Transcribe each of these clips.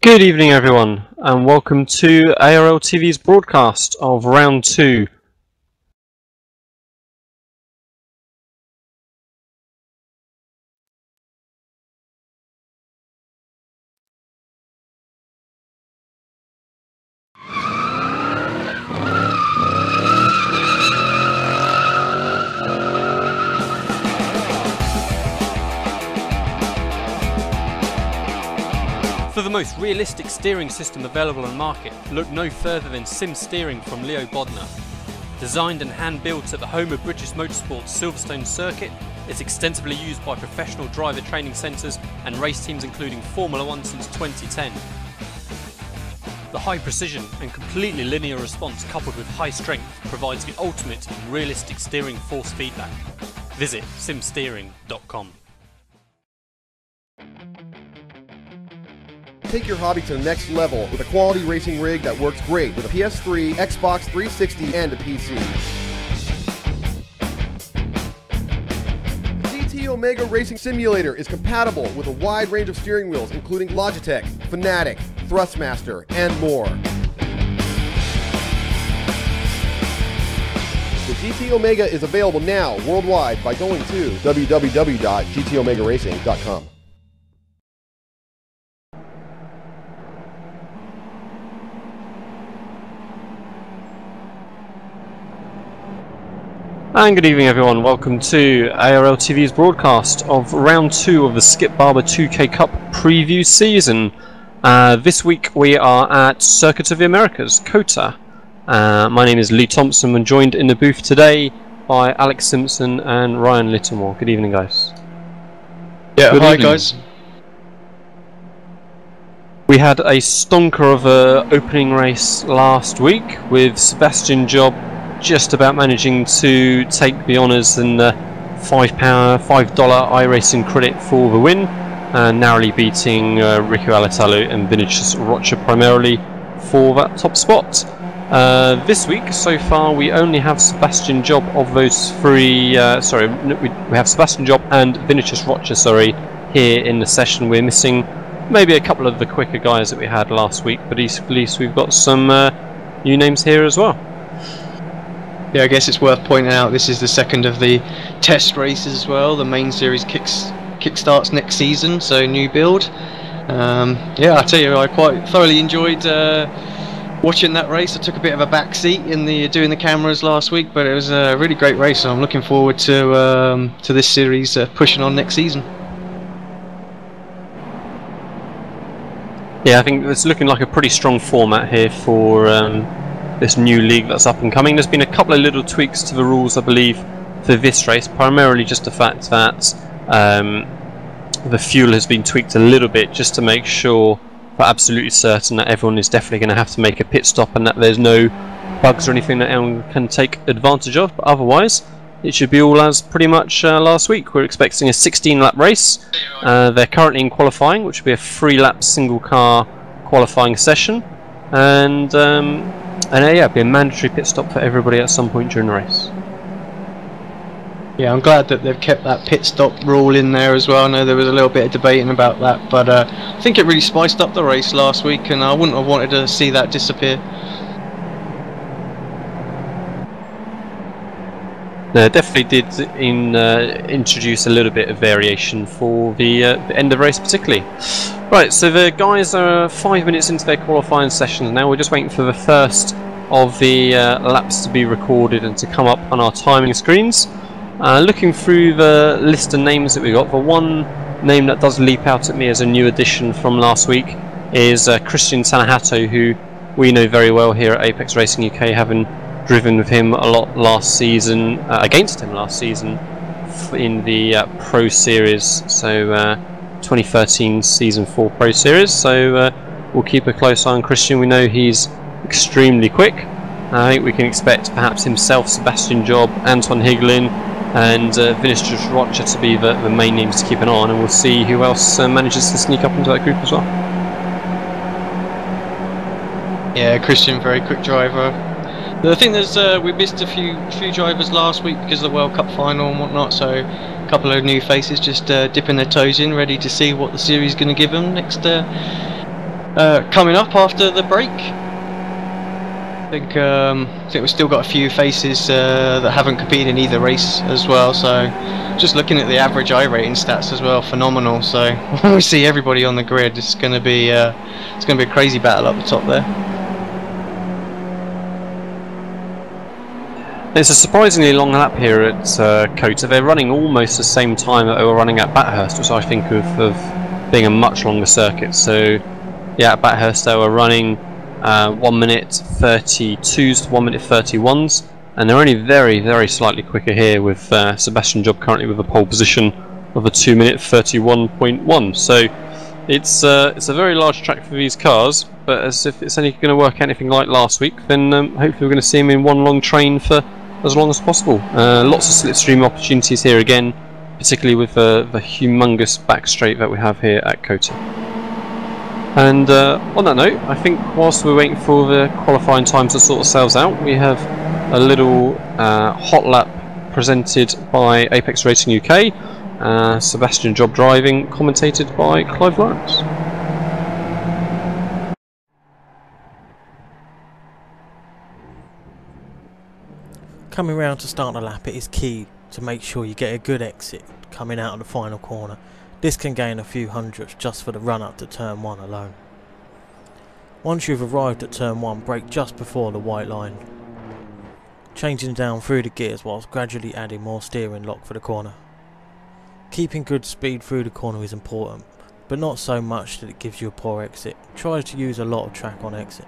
Good evening everyone, and welcome to ARL TV's broadcast of round 2. For the most realistic steering system available on the market, look no further than Sim Steering from Leo Bodner. Designed and hand-built at the home of British Motorsport's Silverstone circuit, it's extensively used by professional driver training centres and race teams including Formula 1 since 2010. The high precision and completely linear response coupled with high strength provides the ultimate in realistic steering force feedback. Visit simsteering.com. Take your hobby to the next level with a quality racing rig that works great with a PS3, Xbox 360, and a PC. GT Omega Racing Simulator is compatible with a wide range of steering wheels including Logitech, Fanatec, Thrustmaster, and more. The GT Omega is available now worldwide by going to www.gtomegaracing.com. And good evening everyone, welcome to ARL TV's broadcast of round 2 of the Skip Barber 2K Cup preview season. This week we are at Circuit of the Americas, Cota. My name is Lee Thompson and joined in the booth today by Alex Simpson and Ryan Littlemore. Good evening guys. Yeah, good hi evening. guys. We had a stonker of an opening race last week with Sebastian Job just about managing to take the honours and the $5 iRacing credit for the win, narrowly beating Rico Alatalo and Vinicius Rocha primarily for that top spot. This week, so far, we only have Sebastian Job of those three. We have Sebastian Job and Vinicius Rocha, here in the session. We're missing maybe a couple of the quicker guys that we had last week, but at least we've got some new names here as well. Yeah, I guess it's worth pointing out this is the second of the test races as well. The main series kickstarts next season, so new build. Yeah, I tell you, I quite thoroughly enjoyed watching that race. I took a bit of a back seat in doing the cameras last week, but it was a really great race. So I'm looking forward to this series pushing on next season. Yeah, I think it's looking like a pretty strong format here for this new league that's up and coming. There's been a couple of little tweaks to the rules, I believe, for this race, primarily just the fact that the fuel has been tweaked a little bit just to make sure we're absolutely certain that everyone is definitely going to have to make a pit stop and that there's no bugs or anything that anyone can take advantage of. But otherwise, it should be all as pretty much last week. We're expecting a 16-lap race. They're currently in qualifying, which will be a 3-lap single-car qualifying session, and yeah, it'll be a mandatory pit stop for everybody at some point during the race. Yeah, I'm glad that they've kept that pit stop rule in there as well. I know there was a little bit of debating about that, but I think it really spiced up the race last week, and I wouldn't have wanted to see that disappear. No, it definitely did introduce a little bit of variation for the end of the race particularly. Right, so the guys are 5 minutes into their qualifying sessions now. We're just waiting for the first of the laps to be recorded and to come up on our timing screens. Looking through the list of names that we got, the one name that does leap out at me as a new addition from last week is Christian Tanahato, who we know very well here at Apex Racing UK, having driven with him a lot last season, against him last season in the Pro Series, so 2013 Season 4 Pro Series. So we'll keep a close eye on Christian. We know he's extremely quick. I think we can expect perhaps himself, Sebastian Job, Anton Higlin and Vinicius Rocha to be the main names to keep an eye on, and we'll see who else manages to sneak up into that group as well. Yeah, Christian, very quick driver. The thing is, we missed a few drivers last week because of the World Cup final and whatnot, so a couple of new faces just dipping their toes in, ready to see what the series is going to give them next Coming up after the break, I think we've still got a few faces that haven't competed in either race as well. So just looking at the average iRating stats as well, phenomenal. So when we see everybody on the grid, it's going to be a crazy battle up the top there. It's a surprisingly long lap here at Cota. They're running almost the same time that they were running at Bathurst, which I think of being a much longer circuit. So yeah, at Bathurst they were running 1 minute 32s to 1 minute 31s, and they're only very slightly quicker here with Sebastian Job currently with a pole position of a 2 minute 31.1. So it's a very large track for these cars, but as if it's only going to work anything like last week, then hopefully we're going to see them in one long train for as long as possible. Lots of slipstream opportunities here again, particularly with the humongous back straight that we have here at Cota. And on that note, I think whilst we're waiting for the qualifying times to sort themselves out, we have a little hot lap presented by Apex Racing UK, Sebastian Job driving, commentated by Clive Lawrence. Coming round to start the lap, it is key to make sure you get a good exit coming out of the final corner. This can gain a few hundredths just for the run up to turn 1 alone. Once you've arrived at turn 1, brake just before the white line, changing down through the gears whilst gradually adding more steering lock for the corner. Keeping good speed through the corner is important, but not so much that it gives you a poor exit. Try to use a lot of track on exit.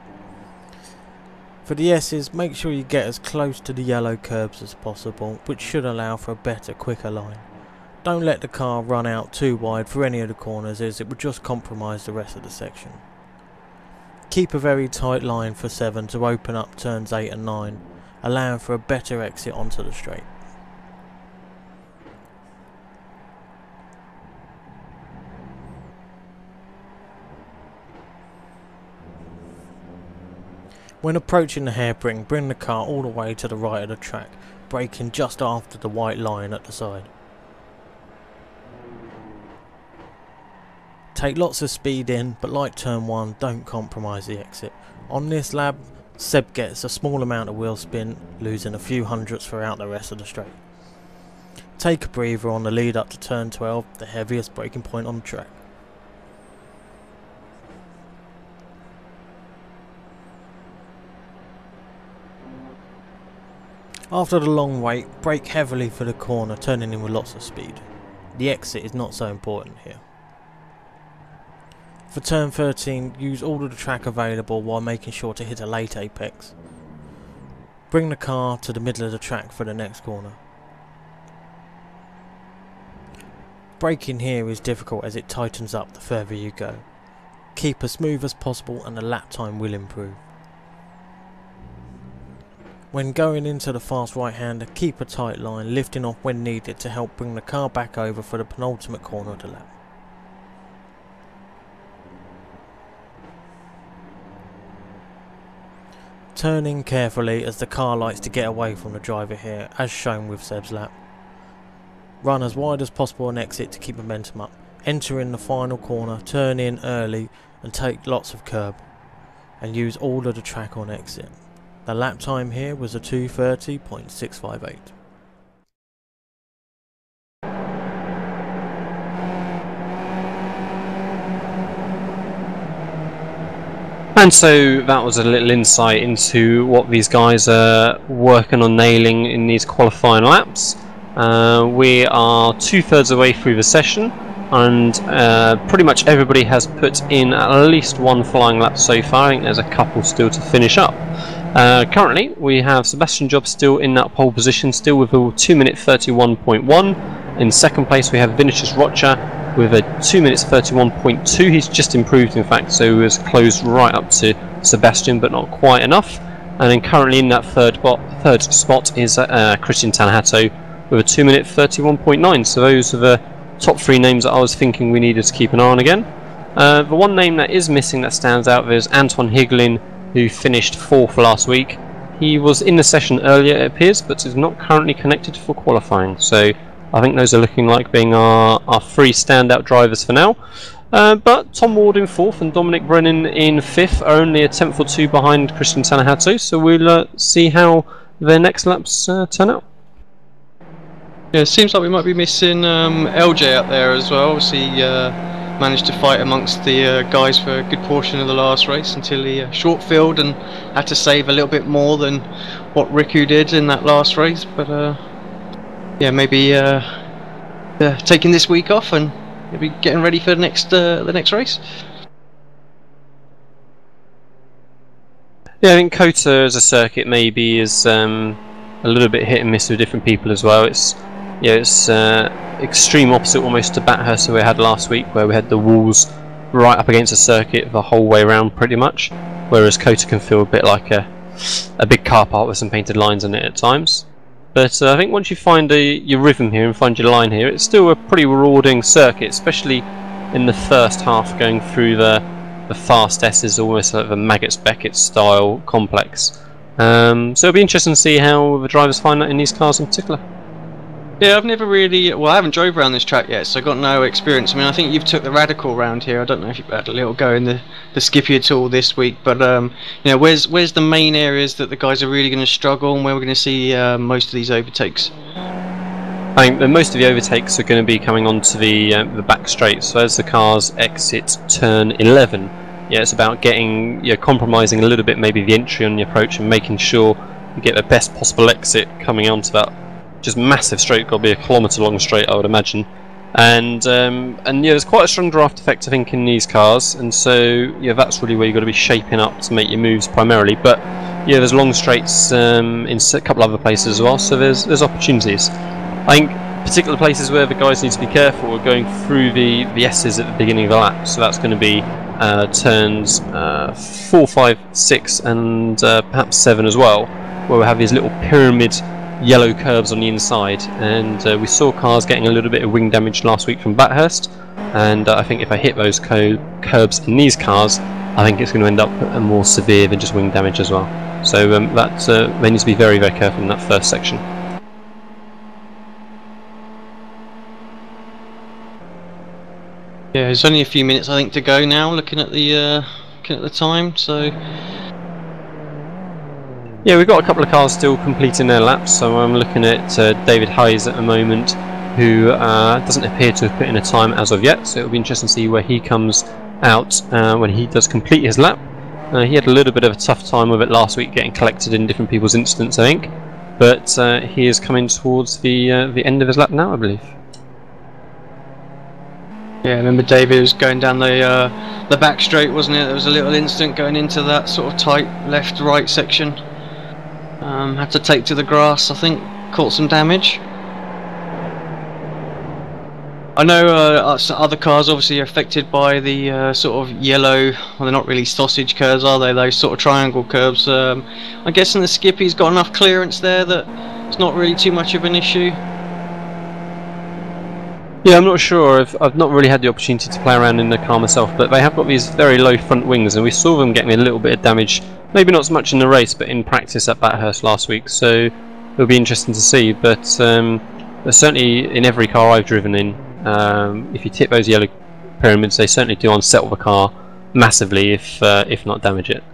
For the S's, make sure you get as close to the yellow curbs as possible, which should allow for a better, quicker line. Don't let the car run out too wide for any of the corners, as it would just compromise the rest of the section. Keep a very tight line for 7 to open up turns 8 and 9, allowing for a better exit onto the straight. When approaching the hairpin, bring the car all the way to the right of the track, braking just after the white line at the side. Take lots of speed in, but like turn 1, don't compromise the exit. On this lap, Seb gets a small amount of wheel spin, losing a few hundredths throughout the rest of the straight. Take a breather on the lead up to turn 12, the heaviest braking point on the track. After the long wait, brake heavily for the corner, turning in with lots of speed. The exit is not so important here. For turn 13, use all of the track available while making sure to hit a late apex. Bring the car to the middle of the track for the next corner. Braking here is difficult as it tightens up the further you go. Keep as smooth as possible and the lap time will improve. When going into the fast right-hander, keep a tight line, lifting off when needed to help bring the car back over for the penultimate corner of the lap. Turn in carefully as the car likes to get away from the driver here, as shown with Seb's lap. Run as wide as possible on exit to keep momentum up. Enter in the final corner, turn in early and take lots of curb. And use all of the track on exit. The lap time here was a 2:30.658. And so that was a little insight into what these guys are working on nailing in these qualifying laps. We are 2/3 away through the session, and pretty much everybody has put in at least one flying lap so far. I think there's a couple still to finish up. Currently we have Sebastian Job still in that pole position, still with a 2 minute 31.1. In second place we have Vinicius Rocha with a 2 minutes 31.2. He's just improved, in fact, so he was close right up to Sebastian, but not quite enough. And then currently in that third spot is Christian Tanahato with a 2 minute 31.9. So those are the top 3 names that I was thinking we needed to keep an eye on again. The one name that is missing that stands out is Anton Higlin, who finished 4th last week. He was in the session earlier, it appears, but is not currently connected for qualifying. So I think those are looking like being our 3 standout drivers for now. But Tom Ward in 4th and Dominic Brennan in 5th are only a 10th or 2 behind Christian Tanahatu, so we'll see how their next laps turn out. Yeah, it seems like we might be missing LJ up there as well. Obviously, managed to fight amongst the guys for a good portion of the last race until he short filled and had to save a little bit more than what Riku did in that last race. But yeah, maybe taking this week off and maybe getting ready for the next race. Yeah, I think Cota as a circuit maybe is a little bit hit and miss with different people as well. It's extreme opposite almost to Bathurst that we had last week, where we had the walls right up against the circuit the whole way around pretty much, whereas Cota can feel a bit like a big car park with some painted lines on it at times. But I think once you find your rhythm here and find your line here, it's still a pretty rewarding circuit, especially in the first half, going through the fast S's, almost like the Maggots-Beckett style complex. So it'll be interesting to see how the drivers find that in these cars in particular. Yeah, I've never really, well, I haven't drove around this track yet, so I've got no experience. I mean, I think you've took the Radical round here. I don't know if you've had a little go in the Skippy at all this week, but you know, where's the main areas that the guys are really going to struggle, and where we're going to see most of these overtakes? I think that most of the overtakes are going to be coming onto the back straight. So as the cars exit turn 11, yeah, it's about getting, compromising a little bit maybe the entry on the approach and making sure you get the best possible exit coming onto that just massive straight. Got to be a kilometre long straight, I would imagine. And yeah, there's quite a strong draft effect, I think, in these cars, and so yeah, that's really where you've got to be shaping up to make your moves primarily. But yeah, there's long straights in a couple other places as well, so there's opportunities. I think particular places where the guys need to be careful are going through the S's at the beginning of the lap, so that's going to be turns 4, 5, 6 and perhaps 7 as well, where we have these little pyramid yellow curbs on the inside, and we saw cars getting a little bit of wing damage last week from Bathurst, and I think if I hit those curbs in these cars, I think it's going to end up more severe than just wing damage as well. So they need to be very, very careful in that first section. Yeah, there's only a few minutes I think to go now. Looking at the time, so. Yeah, we've got a couple of cars still completing their laps, so I'm looking at David Hayes at the moment, who doesn't appear to have put in a time as of yet, so it'll be interesting to see where he comes out when he does complete his lap. He had a little bit of a tough time with it last week, getting collected in different people's incidents, I think, but he is coming towards the end of his lap now, I believe. Yeah, I remember David was going down the back straight, wasn't it? There was a little incident going into that sort of tight left-right section. Had to take to the grass, I think, caught some damage. I know other cars obviously are affected by the sort of yellow, well, they're not really sausage curves, are they? Those sort of triangle curves. I'm guessing the Skippy's got enough clearance there that it's not really too much of an issue. Yeah, I'm not sure. I've not really had the opportunity to play around in the car myself, but they have got these very low front wings, and we saw them getting a little bit of damage, maybe not so much in the race, but in practice at Bathurst last week, so it'll be interesting to see. But certainly in every car I've driven in, if you tip those yellow pyramids, they certainly do unsettle the car massively, if not damage it.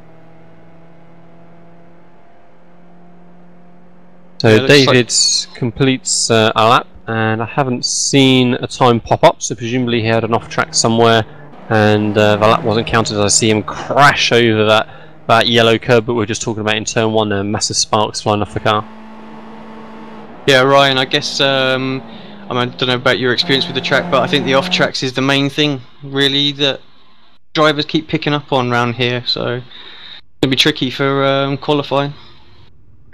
So yeah, David completes a lap, and I haven't seen a time pop up, so presumably he had an off track somewhere, and the lap wasn't counted as I see him crash over that yellow curb that we were just talking about in turn 1 there, massive sparks flying off the car. Yeah, Ryan, I guess, I mean, I don't know about your experience with the track, but I think the off tracks is the main thing, really, that drivers keep picking up on around here, so it's going to be tricky for qualifying.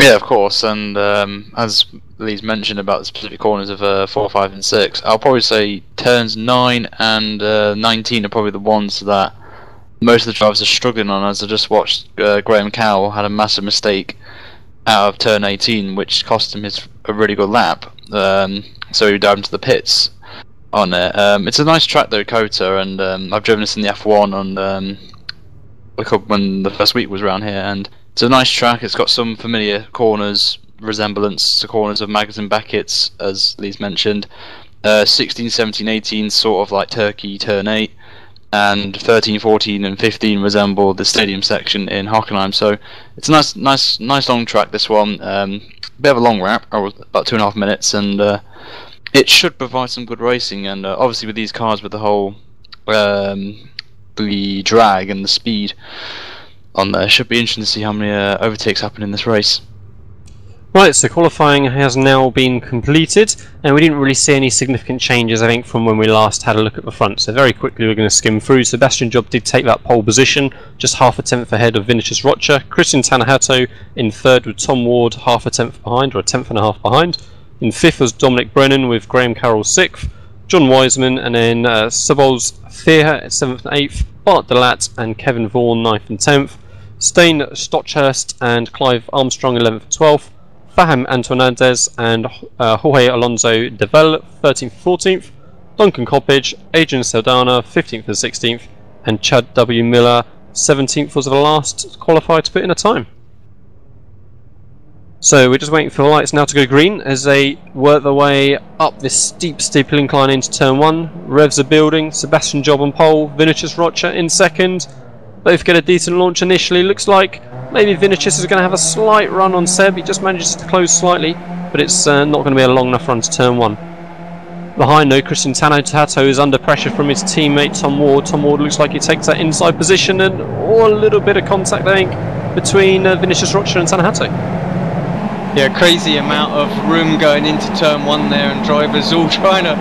Yeah, of course, and as Lee's mentioned about the specific corners of 4, 5 and 6, I'll probably say turns 9 and 19 are probably the ones that most of the drivers are struggling on, as I just watched Graham Cowell had a massive mistake out of turn 18 which cost him a really good lap, so he dived into the pits on it. It's a nice track though, Cota, and I've driven this in the F1 on when the first week was around here, and it's a nice track. It's got some familiar corners, resemblance to corners of Maggots and Beckett's, as Lee's mentioned. 16, 17, 18, sort of like Turkey turn 8. and 13, 14 and 15 resemble the stadium section in Hockenheim. So it's a nice long track, this one. Bit of a long wrap, about 2.5 minutes, and it should provide some good racing. And obviously with these cars, with the whole the drag and the speed on there, should be interesting to see how many overtakes happen in this race. Right, so qualifying has now been completed, and we didn't really see any significant changes, I think, from when we last had a look at the front. So very quickly we're going to skim through. Sebastian Job did take that pole position, just 1/2 tenth ahead of Vinicius Rocha. Christian Tanahato in third with Tom Ward 1/2 tenth behind, or 1.5 behind. In fifth was Dominic Brennan with Graham Carroll 6th, John Wiseman, and then Sabols Fear at 7th and 8th, Bart Delat and Kevin Vaughan 9th and 10th, Stain Stockhurst and Clive Armstrong 11th and 12th, Faham Antonades and Jorge Alonso Devel 13th and 14th, Duncan Coppage, Adrian Saldana 15th and 16th, and Chad W. Miller 17th was the last qualifier to put in a time. So we're just waiting for the lights now to go green as they work their way up this steep incline into turn 1. Revs are building, Sebastian Job on pole, Vinicius Rocha in second. Both get a decent launch initially. Looks like maybe Vinicius is going to have a slight run on Seb. He just manages to close slightly, but it's not going to be a long enough run to turn 1. Behind though, Christian Tanahato is under pressure from his teammate Tom Ward. Tom Ward looks like he takes that inside position, and a little bit of contact, I think, between Vinicius Rocha and Tanahato. Yeah, crazy amount of room going into turn 1 there, and drivers all trying to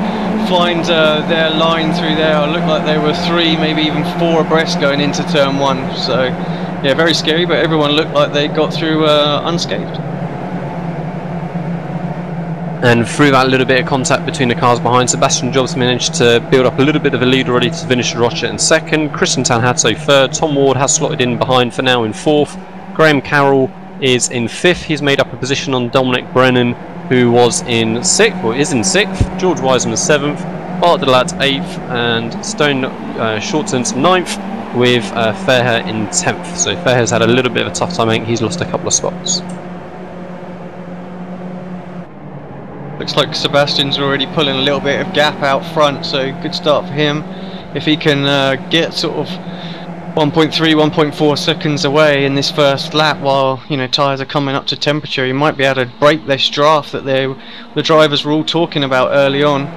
find their line through there. It looked like there were 3, maybe even 4 abreast going into turn 1. So yeah, very scary, but everyone looked like they got through unscathed. And through that little bit of contact between the cars behind, Sebastian Jobs managed to build up a little bit of a lead already to Vinicius Rocha in second, Christian Tanahato third, Tom Ward has slotted in behind for now in fourth, Graham Carroll is in fifth. He's made up a position on Dominic Brennan, who was in sixth, or is in sixth, George Wiseman 7th, Bart Delat 8th, and Stone Shorten 9th, with Fairhair in 10th. So Fairhair's had a little bit of a tough time, I think he's lost a couple of spots. Looks like Sebastian's already pulling a little bit of gap out front, so good start for him. If he can get sort of 1.3, 1.4 seconds away in this first lap while, you know, tyres are coming up to temperature, he might be able to break this draft that the drivers were all talking about early on.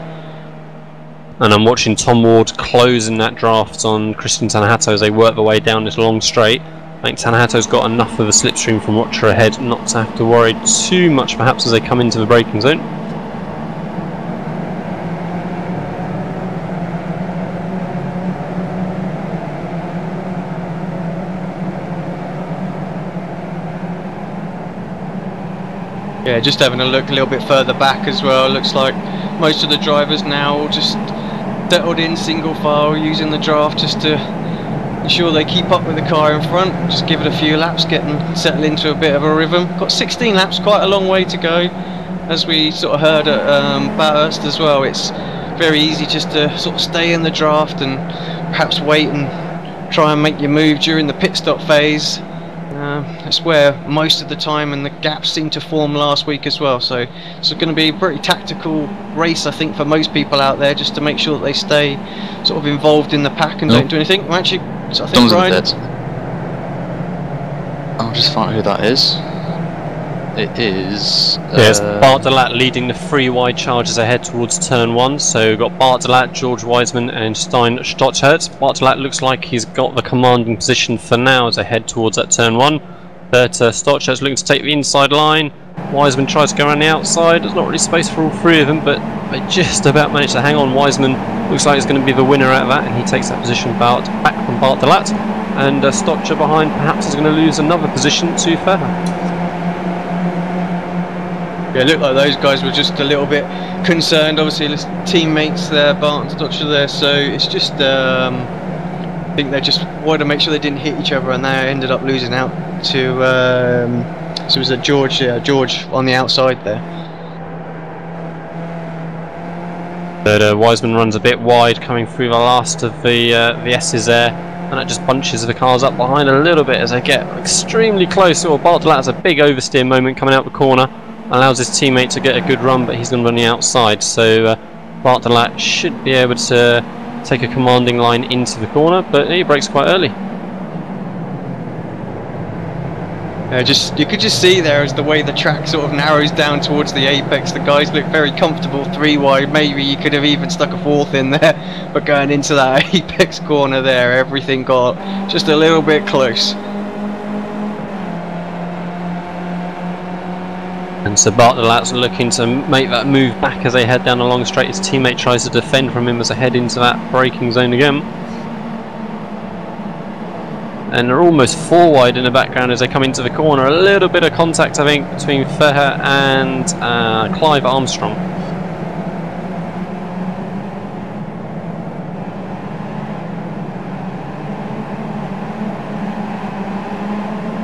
And I'm watching Tom Ward closing that draft on Christian Tanahato as they work their way down this long straight. I think Tanahato's got enough of a slipstream from Rocha ahead not to have to worry too much perhaps as they come into the braking zone. Yeah, just having a look a little bit further back as well. Looks like most of the drivers now just settled in single file, using the draft just to ensure they keep up with the car in front. Just give it a few laps, settle into a bit of a rhythm. Got 16 laps, quite a long way to go. As we sort of heard at Bathurst as well, it's very easy just to sort of stay in the draft and perhaps wait and try and make your move during the pit stop phase. That's where most of the time and the gaps seem to form last week as well, so it's going to be a pretty tactical race I think for most people out there, just to make sure that they stay sort of involved in the pack and don't do anything. Well, actually, so I think Brian, I'll just find out who that is. It is yes, Bart Delat leading the 3 wide charges ahead towards turn 1. So we've got Bart Delat, George Wiseman and Stein Stockhurst. Bart Delat looks like he's got the commanding position for now as they head towards that turn 1. But Stockhurst looking to take the inside line. Wiseman tries to go around the outside. There's not really space for all 3 of them, but they just about managed to hang on. Wiseman looks like he's going to be the winner out of that, and he takes that position back from Bart Delat. And Stockhurst behind perhaps is going to lose another position to Fairhair. yeah, it looked like those guys were just a little bit concerned. Obviously, teammates there, Bart and Stotcher there, so it's just I think they just wanted to make sure they didn't hit each other, and they ended up losing out to so it was George on the outside there. But Wiseman runs a bit wide coming through the last of the S's there, and that just bunches the cars up behind a little bit as they get extremely close. Or Bart Delat has a big oversteer moment coming out the corner, allows his teammate to get a good run, but he's going to run the outside, so Bart Delat should be able to take a commanding line into the corner, but he brakes quite early. You could just see there as the way the track sort of narrows down towards the apex. The guys look very comfortable 3 wide. Maybe you could have even stuck a 4th in there, but going into that apex corner there, everything got just a little bit close. And so Bartolat's looking to make that move back as they head down a long straight. His teammate tries to defend from him as they head into that braking zone again. And they're almost 4 wide in the background as they come into the corner. A little bit of contact, I think, between Ferrer and Clive Armstrong.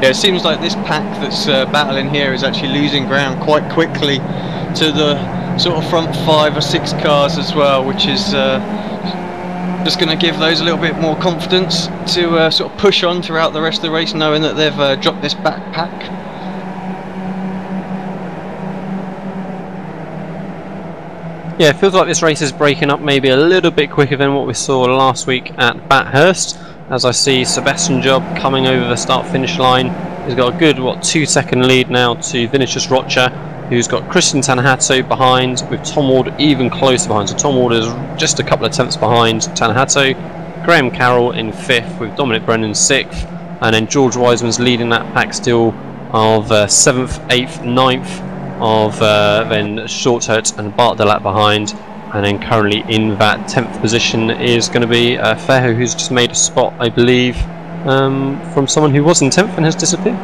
Yeah, it seems like this pack that's battling here is actually losing ground quite quickly to the sort of front 5 or 6 cars as well, which is just going to give those a little bit more confidence to sort of push on throughout the rest of the race, knowing that they've dropped this back pack. Yeah, it feels like this race is breaking up maybe a little bit quicker than what we saw last week at Bathurst. As I see Sebastian Job coming over the start-finish line. He's got a good, 2-second lead now to Vinicius Rocha, who's got Christian Tanahato behind, with Tom Ward even closer behind. So Tom Ward is just a couple of tenths behind Tanahato. Graham Carroll in 5th, with Dominic Brennan 6th. And then George Wiseman's leading that pack still of 7th, 8th, 9th, of then Shorthurt and Bart Delat behind. And then currently in that 10th position is going to be Ferrer, who's just made a spot, I believe, from someone who was in 10th and has disappeared.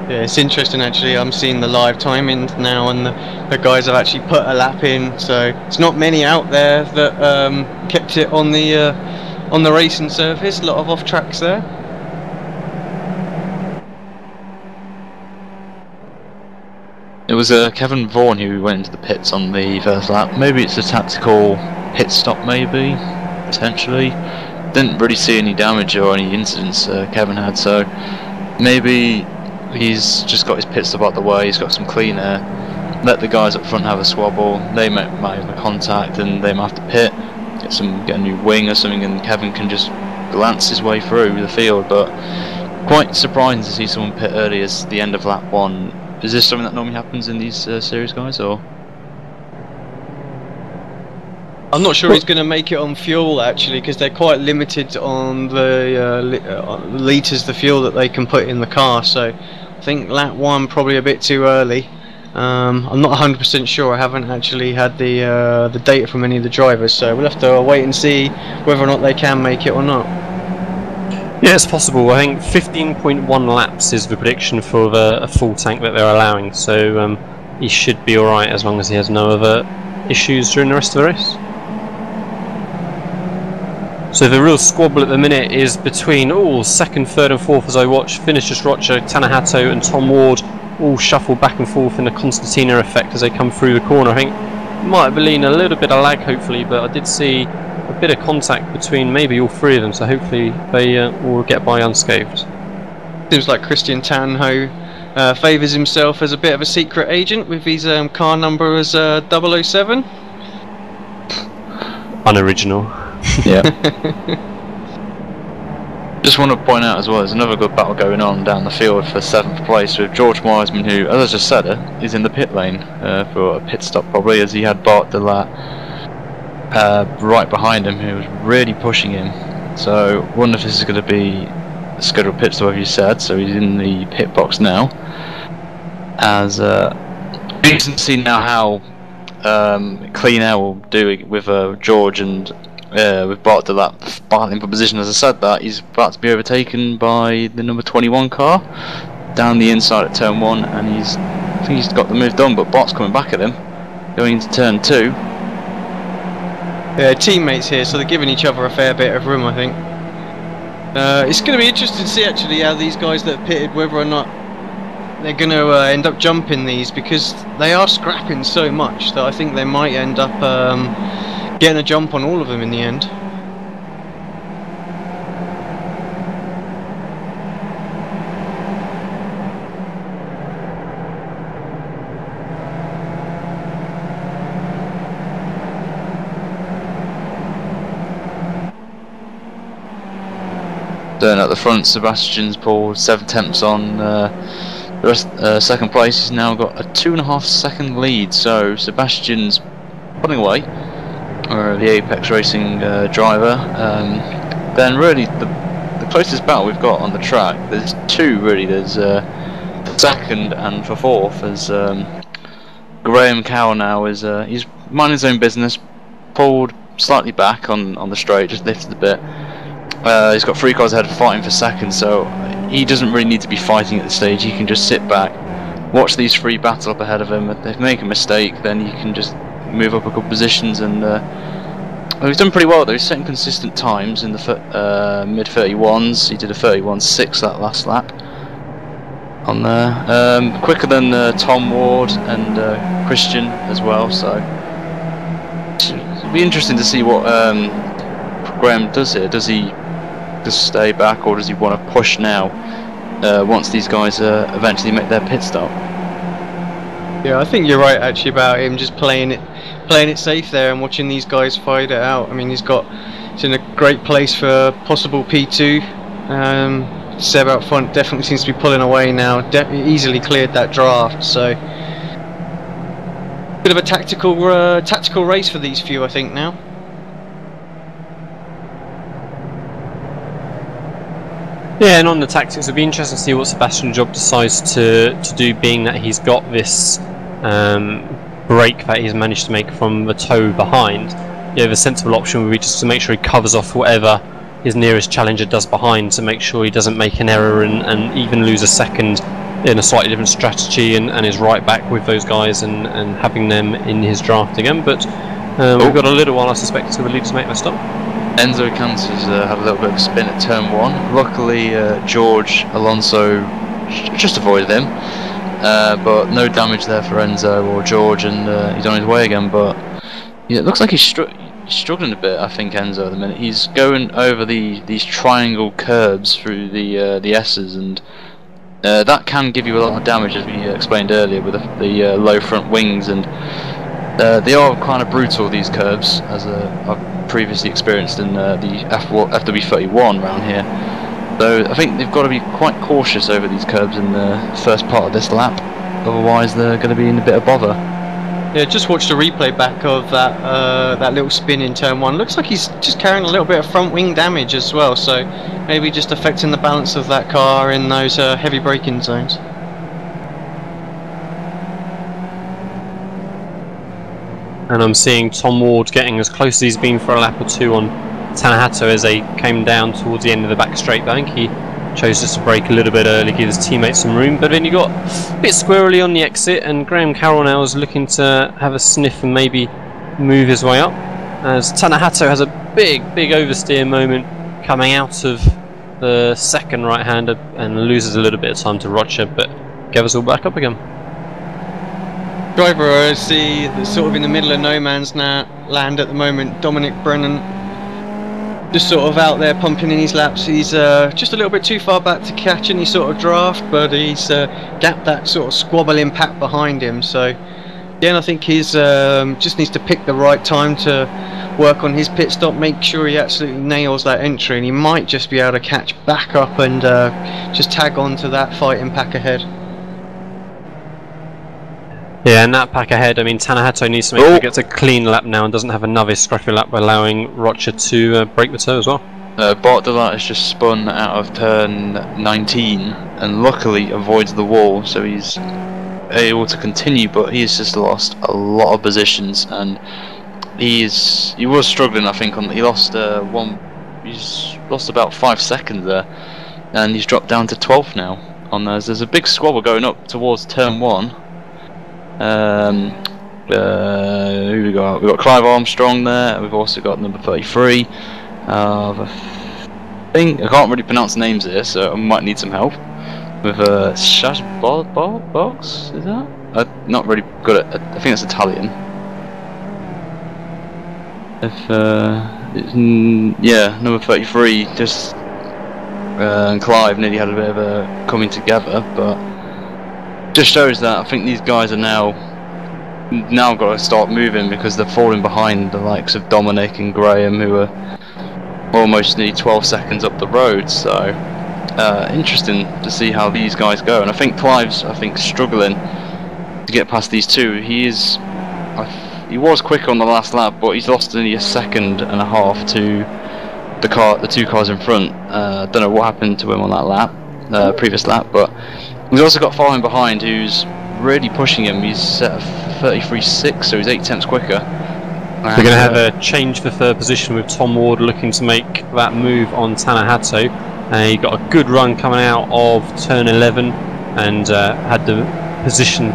Yeah, it's interesting actually. I'm seeing the live timing now, and the guys have actually put a lap in, so it's not many out there that kept it on the racing surface. A lot of off tracks there. It was Kevin Vaughan who went into the pits on the first lap. Maybe it's a tactical pit stop, maybe, potentially. Didn't really see any damage or any incidents Kevin had, so maybe he's just got his pit stop out the way, he's got some clean air, let the guys up front have a swabble, they might have a contact and they might have to pit, get a new wing or something, and Kevin can just glance his way through the field. But quite surprising to see someone pit early as the end of lap 1. Is this something that normally happens in these series, guys, or? I'm not sure he's going to make it on fuel actually, because they're quite limited on the litres the fuel that they can put in the car. So I think lap 1 probably a bit too early. I'm not 100% sure. I haven't actually had the data from any of the drivers, so we'll have to wait and see whether or not they can make it or not. Yeah, it's possible. I think 15.1 laps is the prediction for a full tank that they're allowing, so he should be alright as long as he has no other issues during the rest of the race. So the real squabble at the minute is between 2nd, 3rd and 4th as I watch. Vinicius Rocha, Tanahato and Tom Ward all shuffle back and forth in the Constantina effect as they come through the corner. I think might have been a little bit of lag hopefully, but I did see a bit of contact between maybe all 3 of them, so hopefully they will get by unscathed. Seems like Christian Tanho favours himself as a bit of a secret agent with his car number as 007. Unoriginal. Yeah. Just want to point out as well, there's another good battle going on down the field for 7th place with George Wiseman, who, as I just said, is in the pit lane for a pit stop probably, as he had Bart Delat right behind him, who was really pushing him. So wonder if this is going to be a scheduled pit stop, as you said. So he's in the pit box now. As you can see now how Clean Air will do it with George and with Bart Delat battling for position. As I said, that he's about to be overtaken by the number 21 car down the inside at turn 1, and I think he's got the move done, but Bart's coming back at him going into turn 2. Yeah, teammates here, so they're giving each other a fair bit of room, I think. It's going to be interesting to see actually how these guys that have pitted, whether or not they're going to end up jumping these, because they are scrapping so much that I think they might end up getting a jump on all of them in the end. Then at the front, Sebastian's pulled 7 tenths on the rest, second place. He's now got a 2.5 second lead, so Sebastian's pulling away. The Apex Racing driver. Then really the closest battle we've got on the track, there's two really. There's second and for fourth as Graham Cowell now is he's minding his own business, pulled slightly back on the straight, just lifted a bit. He's got 3 cars ahead fighting for second, so he doesn't really need to be fighting at this stage. He can just sit back, watch these 3 battle up ahead of him. If they make a mistake, then he can just move up a couple positions. And he's done pretty well though. He's setting consistent times in the mid 31s. He did a 31.6 that last lap on there, quicker than Tom Ward and Christian as well. So it'll be interesting to see what Graham does here. Does he just stay back, or does he want to push now once these guys eventually make their pit stop? Yeah, I think you're right actually about him just playing it safe there and watching these guys fight it out. I mean, he's in a great place for possible P2. Seb out front definitely seems to be pulling away now. Easily cleared that draft, so bit of a tactical race for these few, I think now. Yeah, and on the tactics, it'll be interesting to see what Sebastian Job decides to do, being that he's got this break that he's managed to make from the toe behind. Yeah, the sensible option would be just to make sure he covers off whatever his nearest challenger does behind, to make sure he doesn't make an error and even lose a second in a slightly different strategy, and is right back with those guys and having them in his draft again. But we've got a little while, I suspect, till the leaders make their stop. Enzo Cancer's had a little bit of a spin at turn 1. Luckily, George Alonso just avoided him, but no damage there for Enzo or George, and he's on his way again. But yeah, it looks like he's struggling a bit. I think Enzo at the minute. He's going over these triangle curbs through the S's, and that can give you a lot of damage, as we explained earlier, with the low front wings, and they are kind of brutal, these curbs, as I've previously experienced in the FW31 around here. So I think they've got to be quite cautious over these curbs in the first part of this lap, otherwise they're going to be in a bit of bother. Yeah, just watched a replay back of that little spin in turn 1. Looks like he's just carrying a little bit of front wing damage as well, so maybe just affecting the balance of that car in those heavy braking zones. And I'm seeing Tom Ward getting as close as he's been for a lap or two on Tanahato as they came down towards the end of the back straight. But I think he chose just to brake a little bit early, give his teammates some room. But then you got a bit squirrely on the exit, and Graham Carroll now is looking to have a sniff and maybe move his way up, as Tanahato has a big oversteer moment coming out of the second right-hander and loses a little bit of time to Roger, but gathers all back up again. Driver I see that's sort of in the middle of no man's land at the moment, Dominic Brennan, just sort of out there pumping in his laps. He's just a little bit too far back to catch any sort of draft, but he's gapped that sort of squabbling pack behind him. So again, I think he's just needs to pick the right time to work on his pit stop, make sure he absolutely nails that entry, and he might just be able to catch back up and just tag on to that fighting pack ahead. Yeah, and that pack ahead, I mean, Tanahato needs to make sure he gets a clean lap now and doesn't have another scruffy lap, allowing Roger to break the toe as well. Bart Delat has just spun out of turn 19 and luckily avoids the wall, so he's able to continue, but he's just lost a lot of positions, and he was struggling. I think he lost he's lost about 5 seconds there, and he's dropped down to 12th now. On there's a big squabble going up towards turn 1. Who we got? We've got Clive Armstrong there. We've also got number 33. I can't really pronounce names here, so I might need some help. With Shash Box, is that? I'm not really good at. I think that's Italian. Yeah, number 33. Just and Clive nearly had a bit of a coming together, but just shows that I think these guys are now got to start moving, because they're falling behind the likes of Dominic and Graham, who are almost nearly 12 seconds up the road. So interesting to see how these guys go. And I think Clive's struggling to get past these two. He was quicker on the last lap, but he's lost nearly a second and a half to the two cars in front. Don't know what happened to him on that lap, previous lap, but he's also got following behind who's really pushing him. He's set a 33.6, so he's 8 tenths quicker. They're going to have a change for third position with Tom Ward looking to make that move on Tanahato. He got a good run coming out of turn 11 and had the position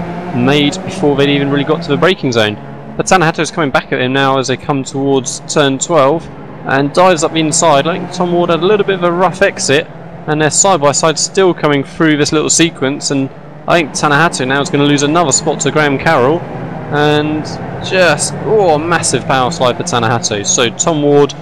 made before they'd even really got to the braking zone. But Tanahato's coming back at him now as they come towards turn 12 and dives up the inside. I think Tom Ward had a little bit of a rough exit, and they're side by side still coming through this little sequence, and I think Tanahato now is going to lose another spot to Graham Carroll, and just massive power slide for Tanahato. So Tom Ward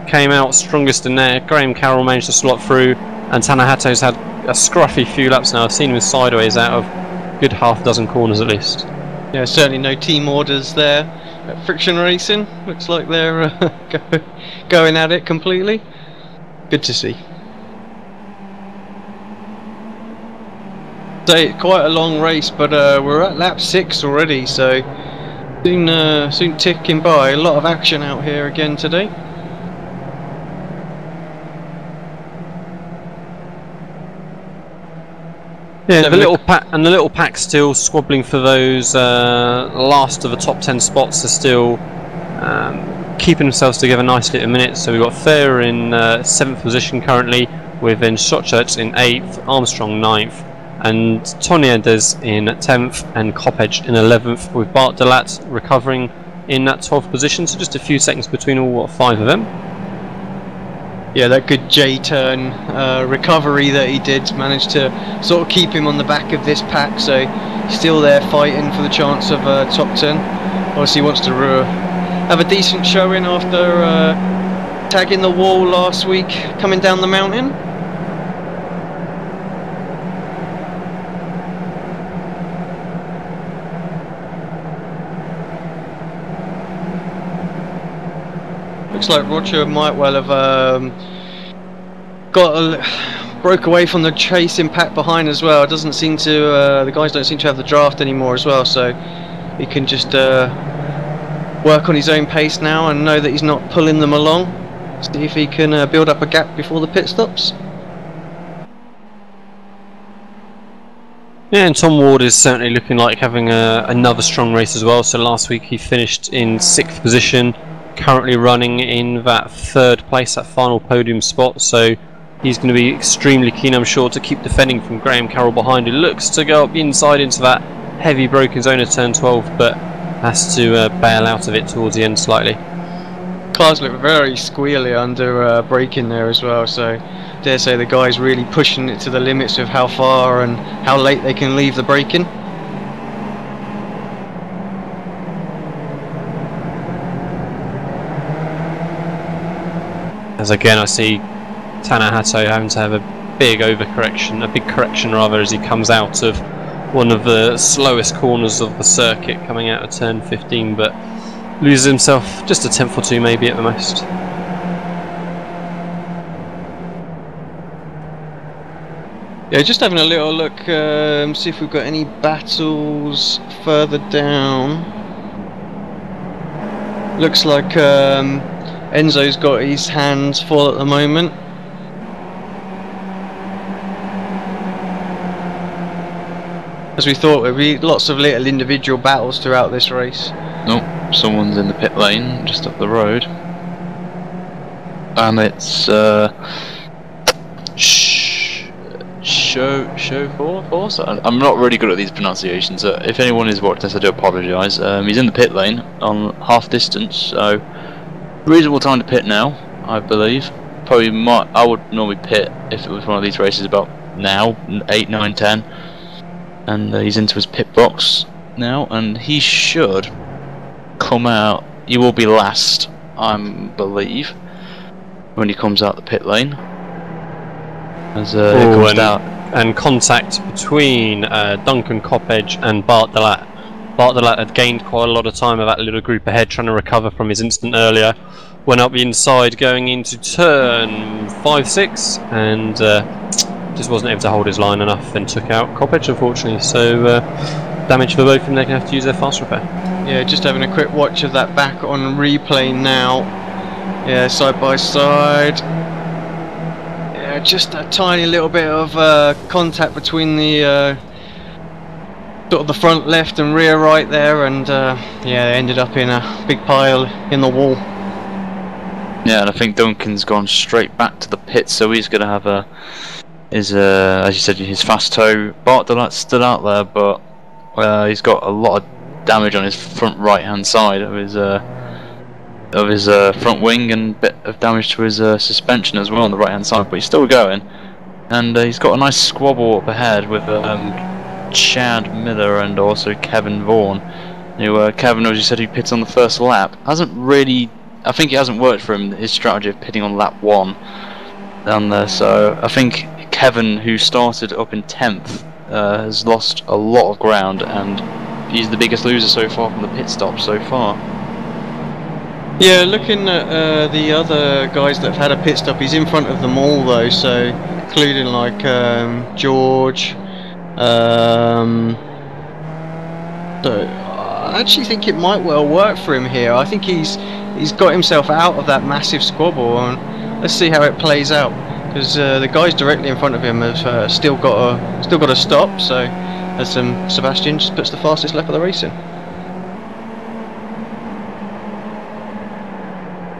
came out strongest in there, Graham Carroll managed to slot through, and Tanahato's had a scruffy few laps now. I've seen him sideways out of a good half dozen corners at least. Yeah, certainly no team orders there at Friction Racing. Looks like they're going at it completely. Good to see. So quite a long race, but we're at lap 6 already, so soon ticking by. A lot of action out here again today. Yeah, the little pack still squabbling for those last of the top 10 spots. Are still keeping themselves together nicely at the minute. So we've got Thayer in 7th position currently, with then Shotchurch in 8th, Armstrong 9th, and Toniendes in 10th, and Coppedge in 11th, with Bart Delat recovering in that 12th position. So just a few seconds between all 5 of them. Yeah, that good J-turn recovery that he did managed to sort of keep him on the back of this pack, so he's still there fighting for the chance of top 10. Obviously he wants to have a decent showing after tagging the wall last week coming down the mountain. Looks like Roger might well have broke away from the chasing pack behind as well. It doesn't seem to the guys don't seem to have the draft anymore as well, so he can just work on his own pace now and know that he's not pulling them along. See if he can build up a gap before the pit stops. Yeah, and Tom Ward is certainly looking like having another strong race as well. So last week he finished in 6th position, currently running in that 3rd place, that final podium spot. So he's going to be extremely keen, I'm sure, to keep defending from Graham Carroll behind, who looks to go up inside into that heavy broken zone of turn 12, but has to bail out of it towards the end slightly. Cars look very squealy under braking there as well, so dare say the guy's really pushing it to the limits of how far and how late they can leave the braking. As again I see Tanahato having to have a big overcorrection, a big correction rather, as he comes out of one of the slowest corners of the circuit coming out of turn 15, but loses himself just a tenth or two maybe at the most. Yeah, just having a little look, see if we've got any battles further down. Looks like Enzo's got his hands full at the moment. As we thought, there'd be lots of little individual battles throughout this race. Nope, someone's in the pit lane just up the road, and it's Force. I'm not really good at these pronunciations. If anyone is watching this, I do apologise. He's in the pit lane on half distance, so reasonable time to pit now, I believe. Probably I would normally pit if it was one of these races about now, 8, 9, 10. And he's into his pit box now, and he should come out. He will be last, I believe, when he comes out the pit lane. As it comes out. And contact between Duncan Coppedge and Bart Delat. Bart Delat had gained quite a lot of time of that little group ahead, trying to recover from his incident earlier. went up the inside going into turn 5, 6, and just wasn't able to hold his line enough and took out Coppedge, unfortunately. So damage for both of them. They're going to have to use their fast repair. Yeah, just having a quick watch of that back on replay now. Yeah, side by side. Yeah, just a tiny little bit of contact between the sort of the front left and rear right there, and yeah, they ended up in a big pile in the wall. Yeah, and I think Duncan's gone straight back to the pit, so he's going to have as you said, his fast toe. Bart Delat's still out there, but he's got a lot of damage on his front right hand side of his front wing, and a bit of damage to his suspension as well on the right hand side, but he's still going, and he's got a nice squabble up ahead with Chad Miller and also Kevin Vaughan. Kevin, as you said, he pits on the first lap. I think it hasn't worked for him, his strategy of pitting on lap 1 down there, so I think Kevin, who started up in 10th, has lost a lot of ground, and he's the biggest loser so far from the pit stop so far. Yeah, looking at the other guys that have had a pit stop, he's in front of them all though, so including like George. So I actually think it might well work for him here. I think he's got himself out of that massive squabble, and let's see how it plays out, because the guys directly in front of him have still got a stop. So as Sebastian just puts the fastest lap of the race in.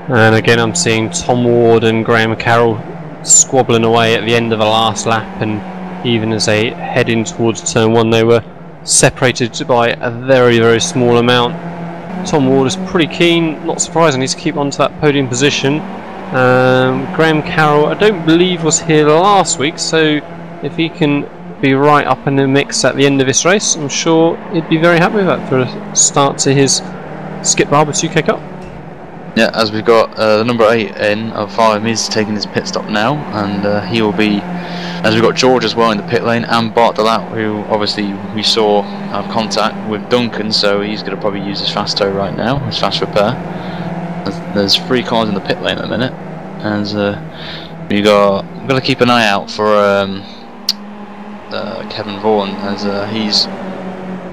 And again, I'm seeing Tom Ward and Graham Carroll squabbling away at the end of the last lap, and even as they head in towards turn 1, they were separated by a very, very small amount. Tom Ward is pretty keen, not surprisingly, to keep on to that podium position. Graham Carroll, I don't believe, was here last week, so if he can be right up in the mix at the end of this race, I'm sure he'd be very happy with that for a start to his Skip Barber 2K Cup. Yeah, as we've got the number 8 in of 5, he's taking his pit stop now, and he will be, as we've got George as well in the pit lane, and Bart Delat, who obviously we saw have contact with Duncan, so he's going to probably use his fast toe right now, his fast repair. There's 3 cars in the pit lane at the minute, and we've got to keep an eye out for Kevin Vaughan, as he's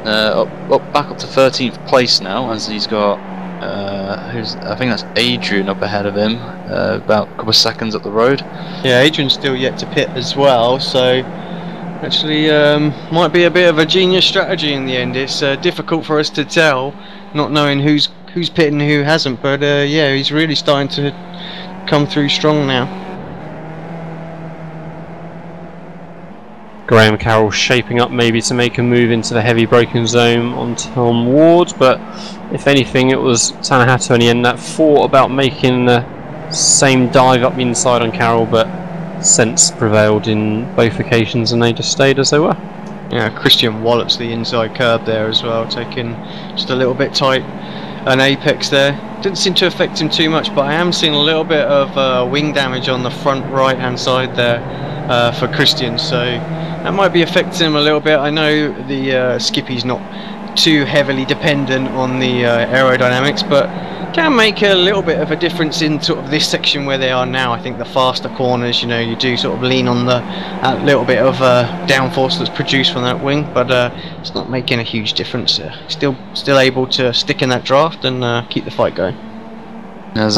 back up to 13th place now, as he's got I think that's Adrian up ahead of him, about a couple of seconds up the road. Yeah, Adrian's still yet to pit as well, so actually might be a bit of a genius strategy in the end. It's difficult for us to tell, not knowing who's pitting and who hasn't, but yeah, he's really starting to come through strong now. Graham Carroll shaping up maybe to make a move into the heavy braking zone on Tom Ward, but if anything it was Tanahato in the end that thought about making the same dive up the inside on Carroll, but sense prevailed in both occasions and they just stayed as they were. Yeah, Christian wallops the inside curb there as well, taking just a little bit tight an apex there. Didn't seem to affect him too much, but I am seeing a little bit of wing damage on the front right hand side there for Christian, so that might be affecting him a little bit. I know the Skippy's not too heavily dependent on the aerodynamics, but can make a little bit of a difference in sort of this section where they are now. I think the faster corners, you know, you do sort of lean on that little bit of downforce that's produced from that wing, but it's not making a huge difference. Still able to stick in that draft and keep the fight going. As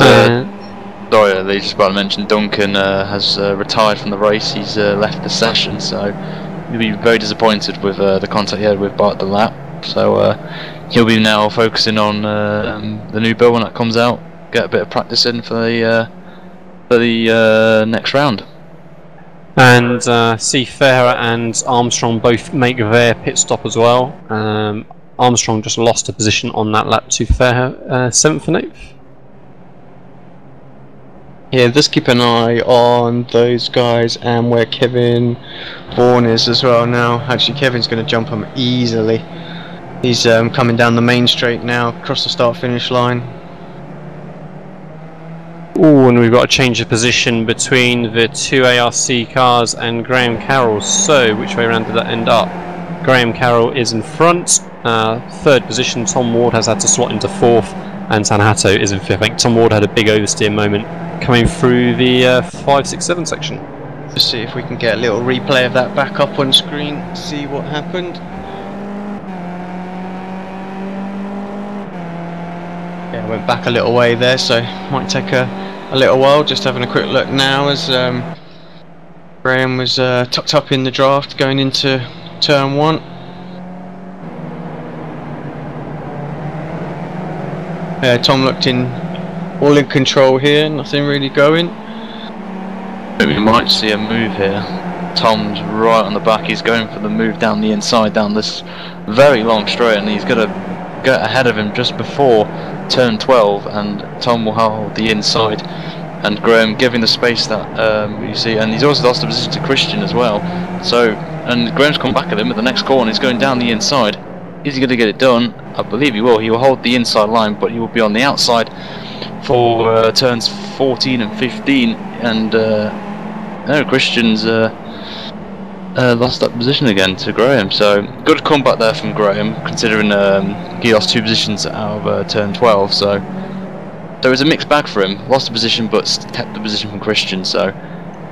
sorry, they just about to mention Duncan has retired from the race. He's left the session, so he'll be very disappointed with the contact he had with Bart Delat. So he'll be now focusing on the new build when that comes out. Get a bit of practice in for the next round. And see Ferrer and Armstrong both make their pit stop as well. Armstrong just lost a position on that lap to Ferrer, 7th and 8th. Yeah, just keep an eye on those guys and where Kevin Vaughan is as well now. Actually, Kevin's going to jump him easily. He's coming down the main straight now, across the start-finish line. Oh, and we've got a change of position between the 2 ARC cars and Graham Carroll. So, which way around did that end up? Graham Carroll is in front. 3rd position, Tom Ward has had to slot into 4th. and Tanahato is in 5th. I think Tom Ward had a big oversteer moment coming through the 5, 6, 7 section. Let's see if we can get a little replay of that back up on screen, see what happened. Yeah, went back a little way there, so might take a little while. Just having a quick look now as Graham was tucked up in the draft going into turn 1. Yeah, Tom looked all in control here, nothing really going. We might see a move here. Tom's right on the back, he's going for the move down the inside, down this very long straight, and he's going to get ahead of him just before turn 12, and Tom will hold the inside, and Graham giving the space that you see, and he's also lost the position to Christian as well. So, and Graham's come back at him at the next corner, he's going down the inside. Is he going to get it done? I believe he will. He will hold the inside line, but he will be on the outside for turns 14 and 15, and no, Christian's lost that position again to Graham. So good comeback there from Graham, considering he lost 2 positions out of turn 12. So there was a mixed bag for him. Lost the position, but kept the position from Christian. So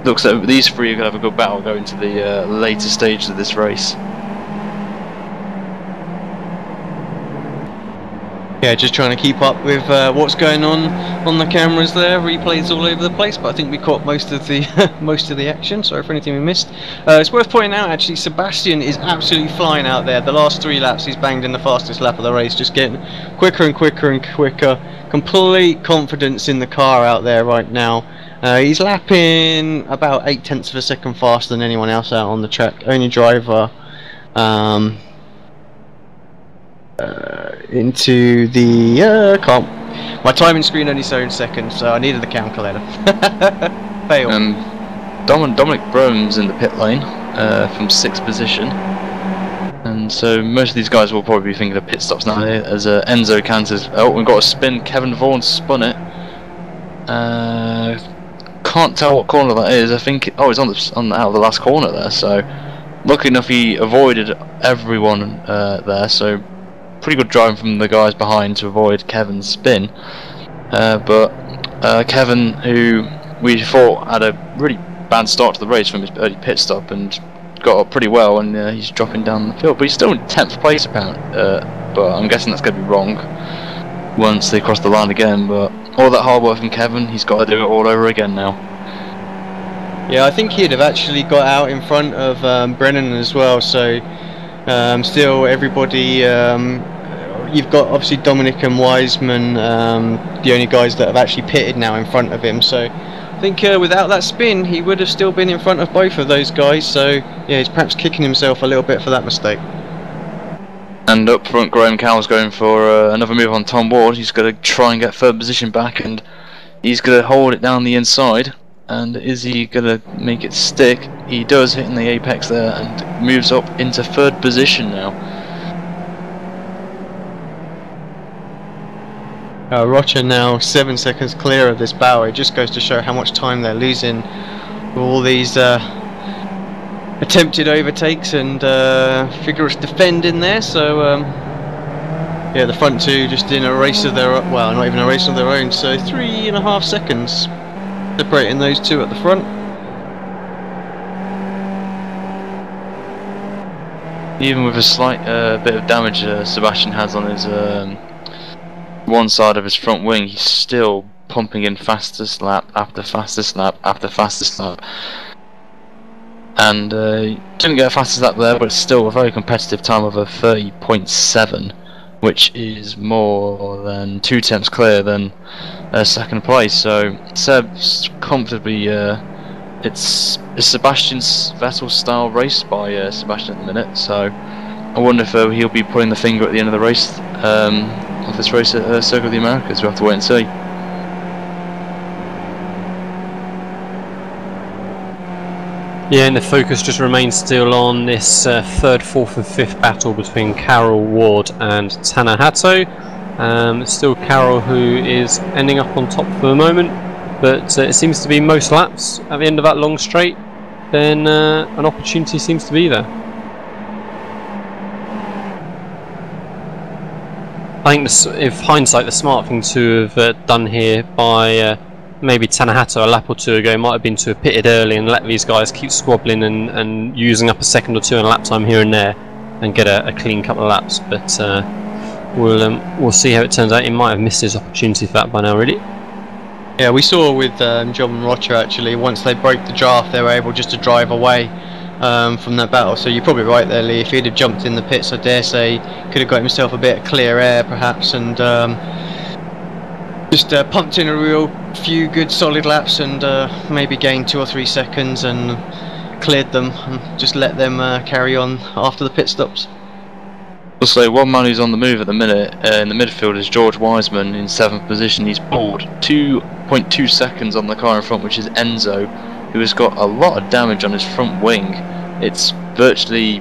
looks like these 3 are going to have a good battle going to the later stages of this race. Yeah, just trying to keep up with what's going on the cameras there. Replays all over the place, but I think we caught most of the most of the action. Sorry for anything we missed. It's worth pointing out, actually, Sebastian is absolutely flying out there. The last 3 laps, he's banged in the fastest lap of the race, just getting quicker and quicker and quicker. Complete confidence in the car out there right now. He's lapping about 0.8 of a second faster than anyone else out on the track. Only driver. Into the my timing screen only showed seconds, so I needed the calculator. Fail. Dominic Brome's in the pit lane from 6th position, and so most of these guys will probably be thinking of pit stops now. As Enzo canters. Oh, we've got a spin. Kevin Vaughan spun it. Can't tell what corner that is. I think it's on out of the last corner there. So lucky enough, he avoided everyone there. So pretty good driving from the guys behind to avoid Kevin's spin, but Kevin, who we thought had a really bad start to the race from his early pit stop, and got up pretty well, and he's dropping down the field, but he's still in 10th place apparently, but I'm guessing that's going to be wrong once they cross the line again. But all that hard work from Kevin, he's got to do it all over again now. Yeah, I think he'd have actually got out in front of Brennan as well, so still everybody, you've got obviously Dominic and Wiseman, the only guys that have actually pitted now in front of him, so I think without that spin he would have still been in front of both of those guys, so yeah, he's perhaps kicking himself a little bit for that mistake. And up front, Graham Cowell's going for another move on Tom Ward. He's going to try and get third position back, and he's going to hold it down the inside. And is he going to make it stick? He does, hitting the apex there, and moves up into 3rd position now. Roger now 7 seconds clear of this battle. It just goes to show how much time they're losing with all these attempted overtakes and vigorous defending there. So yeah, the front 2 just in a race of their own, well, not even a race of their own, so 3.5 seconds separating those 2 at the front. Even with a slight bit of damage Sebastian has on his one side of his front wing, he's still pumping in fastest lap after fastest lap after fastest lap. And didn't get a fastest lap there, but it's still a very competitive time of a 30.7, which is more than 2 tenths clear than 2nd place. So Seb's comfortably, it's Sebastian's Vettel style race by Sebastian at the minute, so I wonder if he'll be putting the finger at the end of the race of this race at Circuit of the Americas. We'll have to wait and see. Yeah, and the focus just remains still on this 3rd, 4th and 5th battle between Carroll, Ward and Tanahato. Still Carroll who is ending up on top for the moment, but it seems to be most laps at the end of that long straight, then an opportunity seems to be there. I think if hindsight, the smart thing to have done here by maybe Tanahato a lap or two ago might have been to have pitted early and let these guys keep squabbling and using up a second or two in lap time here and there and get a clean couple of laps. But we'll see how it turns out. He might have missed his opportunity for that by now, really. Yeah, we saw with John and Roger actually, once they broke the draft, they were able just to drive away from that battle. So you're probably right there, Lee. If he'd have jumped in the pits, I dare say, could have got himself a bit of clear air perhaps, and just pumped in a real few good solid laps and maybe gained 2 or 3 seconds and cleared them and just let them carry on after the pit stops. Also, one man who's on the move at the minute in the midfield is George Wiseman in 7th position. He's pulled 2.2 seconds on the car in front, which is Enzo, who has got a lot of damage on his front wing. It's virtually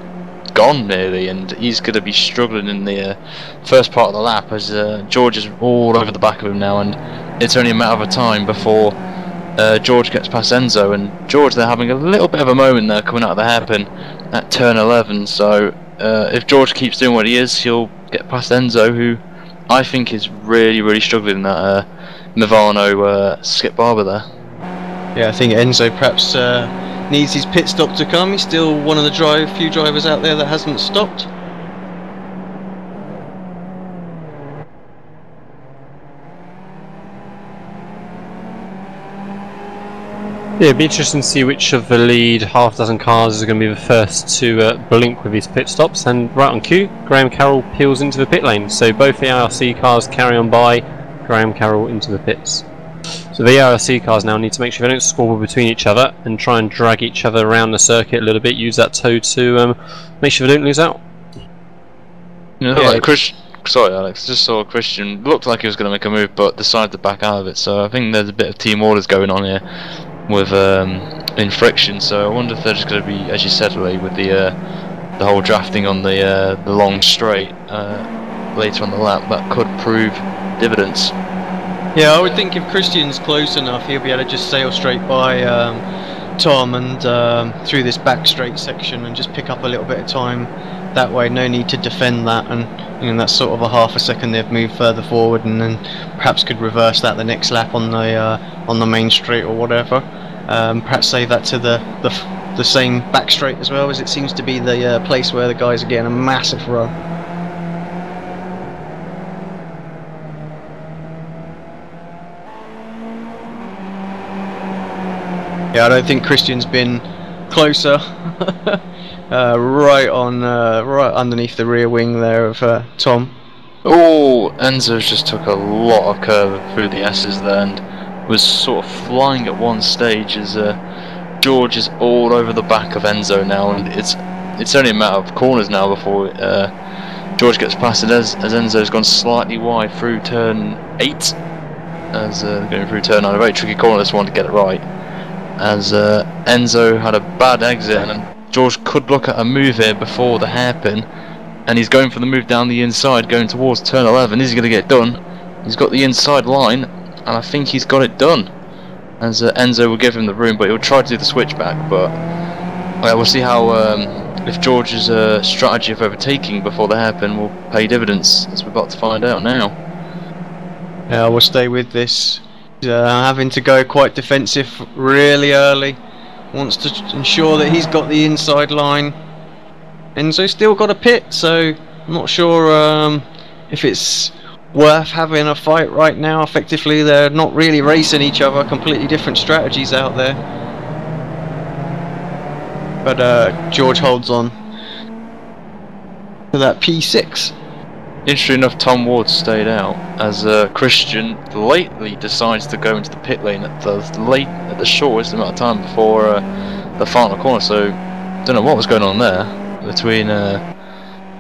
gone nearly, and he's going to be struggling in the first part of the lap as George is all over the back of him now, and it's only a matter of time before George gets past Enzo. And George, they're having a little bit of a moment there coming out of the hairpin at turn 11, so if George keeps doing what he is, he'll get past Enzo, who I think is really struggling in that Movano Skip Barber there. Yeah, I think Enzo perhaps needs his pit stop to come. He's still one of the few drivers out there that hasn't stopped. Yeah, it'd be interesting to see which of the lead half dozen cars is going to be the first to blink with his pit stops. And right on cue, Graham Carroll peels into the pit lane. So both the IRC cars carry on by, Graham Carroll into the pits. So the IRC cars now need to make sure they don't squabble between each other and try and drag each other around the circuit a little bit, use that toe to make sure they don't lose out. You know, like sorry Alex, just saw Christian, looked like he was going to make a move but decided to back out of it, so I think there's a bit of team orders going on here with in friction, so I wonder if they're just going to be, as you said Lee, with the whole drafting on the long straight later on the lap, that could prove dividends. Yeah, I would think if Christian's close enough, he'll be able to just sail straight by Tom and through this back straight section and just pick up a little bit of time that way. No need to defend that, and you know, that's sort of a half a second they've moved further forward, and then perhaps could reverse that the next lap on the main straight or whatever. Perhaps save that to the same back straight as well, as it seems to be the place where the guys are getting a massive run. Yeah, I don't think Christian's been closer. Right underneath the rear wing there of Tom. Oh, Enzo's just took a lot of curve through the S's there and was sort of flying at one stage as George is all over the back of Enzo now, and it's only a matter of corners now before George gets past it as Enzo's gone slightly wide through turn 8 as going through turn 9, a very tricky corner this one to get it right, as Enzo had a bad exit and George could look at a move here before the hairpin, and he's going for the move down the inside going towards turn 11. Is he going to get it done? He's got the inside line and I think he's got it done, as Enzo will give him the room, but he'll try to do the switchback, but we'll see how if George's strategy of overtaking before the hairpin will pay dividends, as we're about to find out now. Yeah, we'll stay with this. Having to go quite defensive really early, wants to ensure that he's got the inside line. Enzo's still got a pit, so I'm not sure if it's worth having a fight right now. Effectively, they're not really racing each other, completely different strategies out there. But George holds on to that P6. Interesting enough, Tom Ward stayed out as Christian lately decides to go into the pit lane at the shortest amount of time before the final corner. So don't know what was going on there between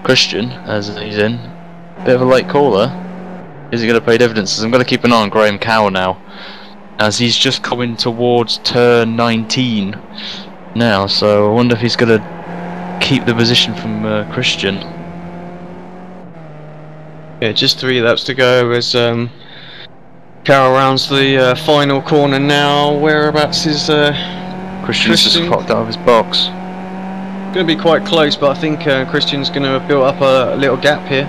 Christian, as he's in bit of a late caller. Is he going to pay dividends? I'm going to keep an eye on Graham Cowell now, as he's just coming towards turn 19 now. So I wonder if he's going to keep the position from Christian. Yeah, just 3 laps to go as Carroll rounds the final corner now. Whereabouts is Christian's just popped out of his box. Going to be quite close, but I think Christian's going to build up a little gap here.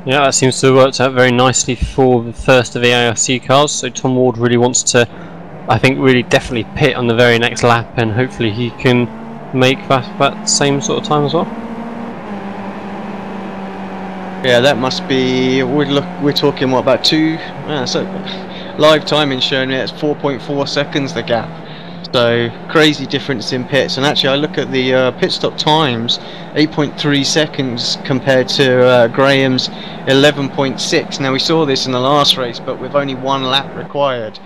Yeah, that seems to have worked out very nicely for the first of the IRC cars. So Tom Ward really wants to, I think, really definitely pit on the very next lap, and hopefully he can make that same sort of time as well. Yeah, that must be. We're talking what, about so live timing showing me it's 4.4 seconds the gap. So crazy difference in pits. And actually, I look at the pit stop times, 8.3 seconds compared to Graham's 11.6. Now we saw this in the last race, but with only one lap required,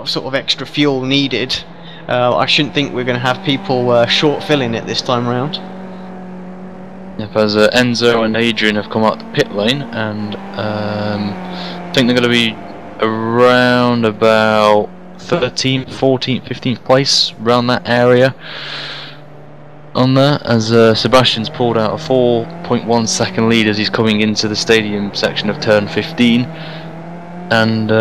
sort of extra fuel needed. I shouldn't think we're going to have people short filling it this time round. Yep, as Enzo and Adrian have come out the pit lane, and I think they're going to be around about 13th, 14th, 15th place, around that area on there, as Sebastian's pulled out a 4.1 second lead as he's coming into the stadium section of turn 15, and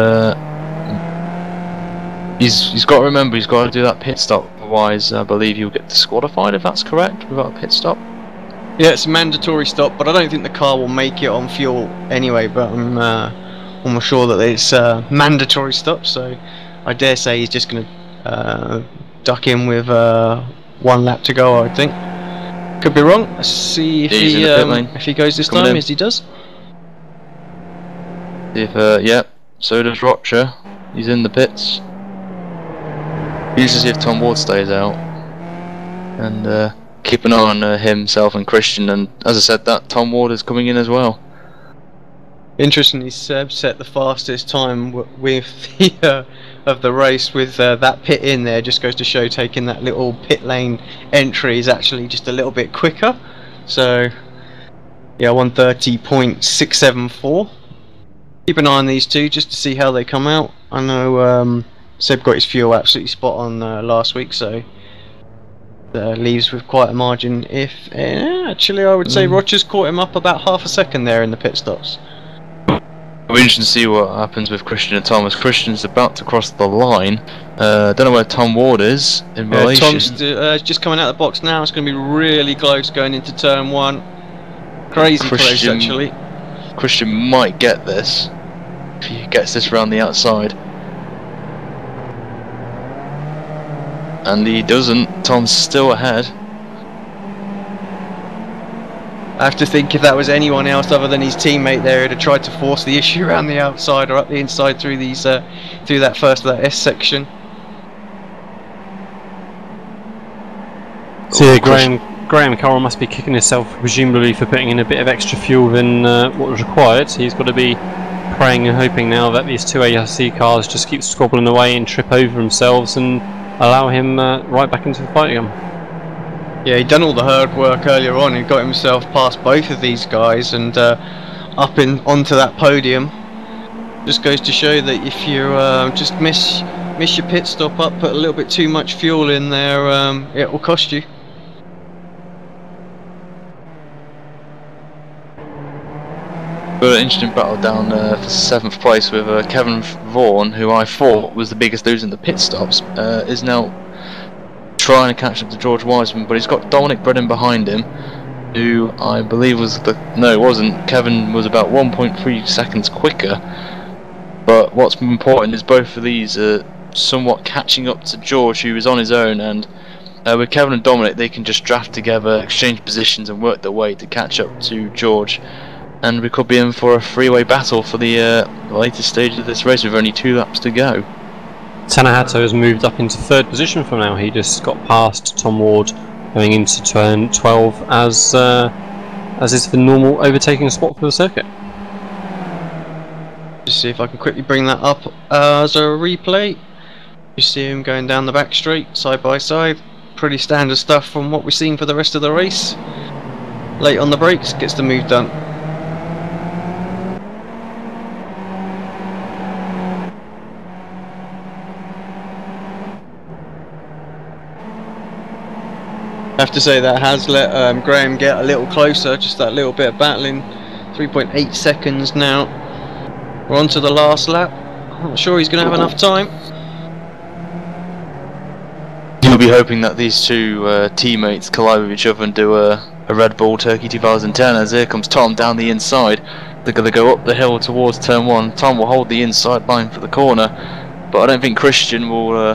he's got to remember he's got to do that pit stop, otherwise I believe he'll get disqualified, if that's correct, without a pit stop. Yeah, it's a mandatory stop, but I don't think the car will make it on fuel anyway, but I'm almost sure that it's a mandatory stop, so I dare say he's just going to duck in with 1 lap to go, I think. Could be wrong. Let's see if he goes this time, as he does. Yep, so does Rocher. He's in the pits. He's to see if Tom Ward stays out. And keep an eye on himself and Christian, and as I said, that Tom Ward is coming in as well. Interestingly, Seb set the fastest time with the of the race with that pit in there. Just goes to show taking that little pit lane entry is actually just a little bit quicker. So yeah, 1:30.674. Keep an eye on these two just to see how they come out. I know Seb got his fuel absolutely spot on last week, so leaves with quite a margin. If actually, I would say Roger's caught him up about half a second there in the pit stops. It'll be interesting to see what happens with Christian and Thomas. Christian's about to cross the line. Don't know where Tom Ward is in relation. Tom's just coming out of the box now. It's going to be really close going into turn 1. Crazy close, actually. Christian might get this if he gets this around the outside. And he doesn't. Tom's still ahead. I have to think if that was anyone else other than his teammate there, he'd have tried to force the issue around the outside or up the inside through these through that S section. So yeah, Graham Carroll must be kicking himself, presumably for putting in a bit of extra fuel than what was required. He's got to be praying and hoping now that these two ARC cars just keep squabbling away and trip over themselves and allow him right back into the fight again. Yeah, he'd done all the hard work earlier on and got himself past both of these guys and up onto that podium. Just goes to show that if you just miss your pit stop up, put a little bit too much fuel in there, it will cost you. Got an interesting battle down for 7th place with Kevin Vaughan, who I thought was the biggest loser in the pit stops, is now trying to catch up to George Wiseman, but he's got Dominic Bredin behind him, who I believe was no, it wasn't. Kevin was about 1.3 seconds quicker. But what's important is both of these are somewhat catching up to George, who is on his own, and with Kevin and Dominic, they can just draft together, exchange positions, and work their way to catch up to George. And we could be in for a three-way battle for the latest stage of this race with only 2 laps to go. Tanahato has moved up into 3rd position from now. He just got past Tom Ward going into turn 12 as is the normal overtaking spot for the circuit. Just see if I can quickly bring that up as a replay. You see him going down the back straight, side by side. Pretty standard stuff from what we've seen for the rest of the race. Late on the brakes, gets the move done. I have to say that has let Graham get a little closer, just that little bit of battling. 3.8 seconds now. We're on to the last lap. I'm not sure he's going to have enough time. You'll be hoping that these two teammates collide with each other and do a a Red Bull Turkey 2010, as here comes Tom down the inside. They're going to go up the hill towards turn 1. Tom will hold the inside line for the corner, but I don't think Christian will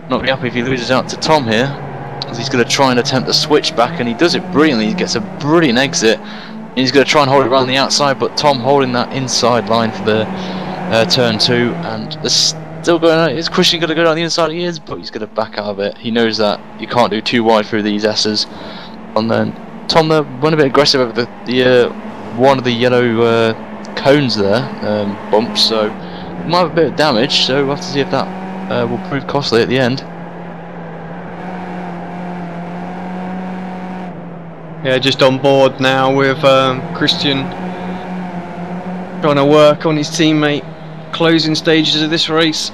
not be happy if he loses out to Tom here, as he's going to try and attempt a switch back, and he does it brilliantly. He gets a brilliant exit. He's going to try and hold it around the outside, but Tom holding that inside line for the turn 2, and there's still going on. Is Christian going to go down the inside? He is, but he's going to back out of it. He knows that you can't do too wide through these S's. And then Tom there went a bit aggressive over the one of the yellow cones there, bumps, so might have a bit of damage, so we'll have to see if that will prove costly at the end. Yeah, just on board now with Christian trying to work on his teammate. Closing stages of this race.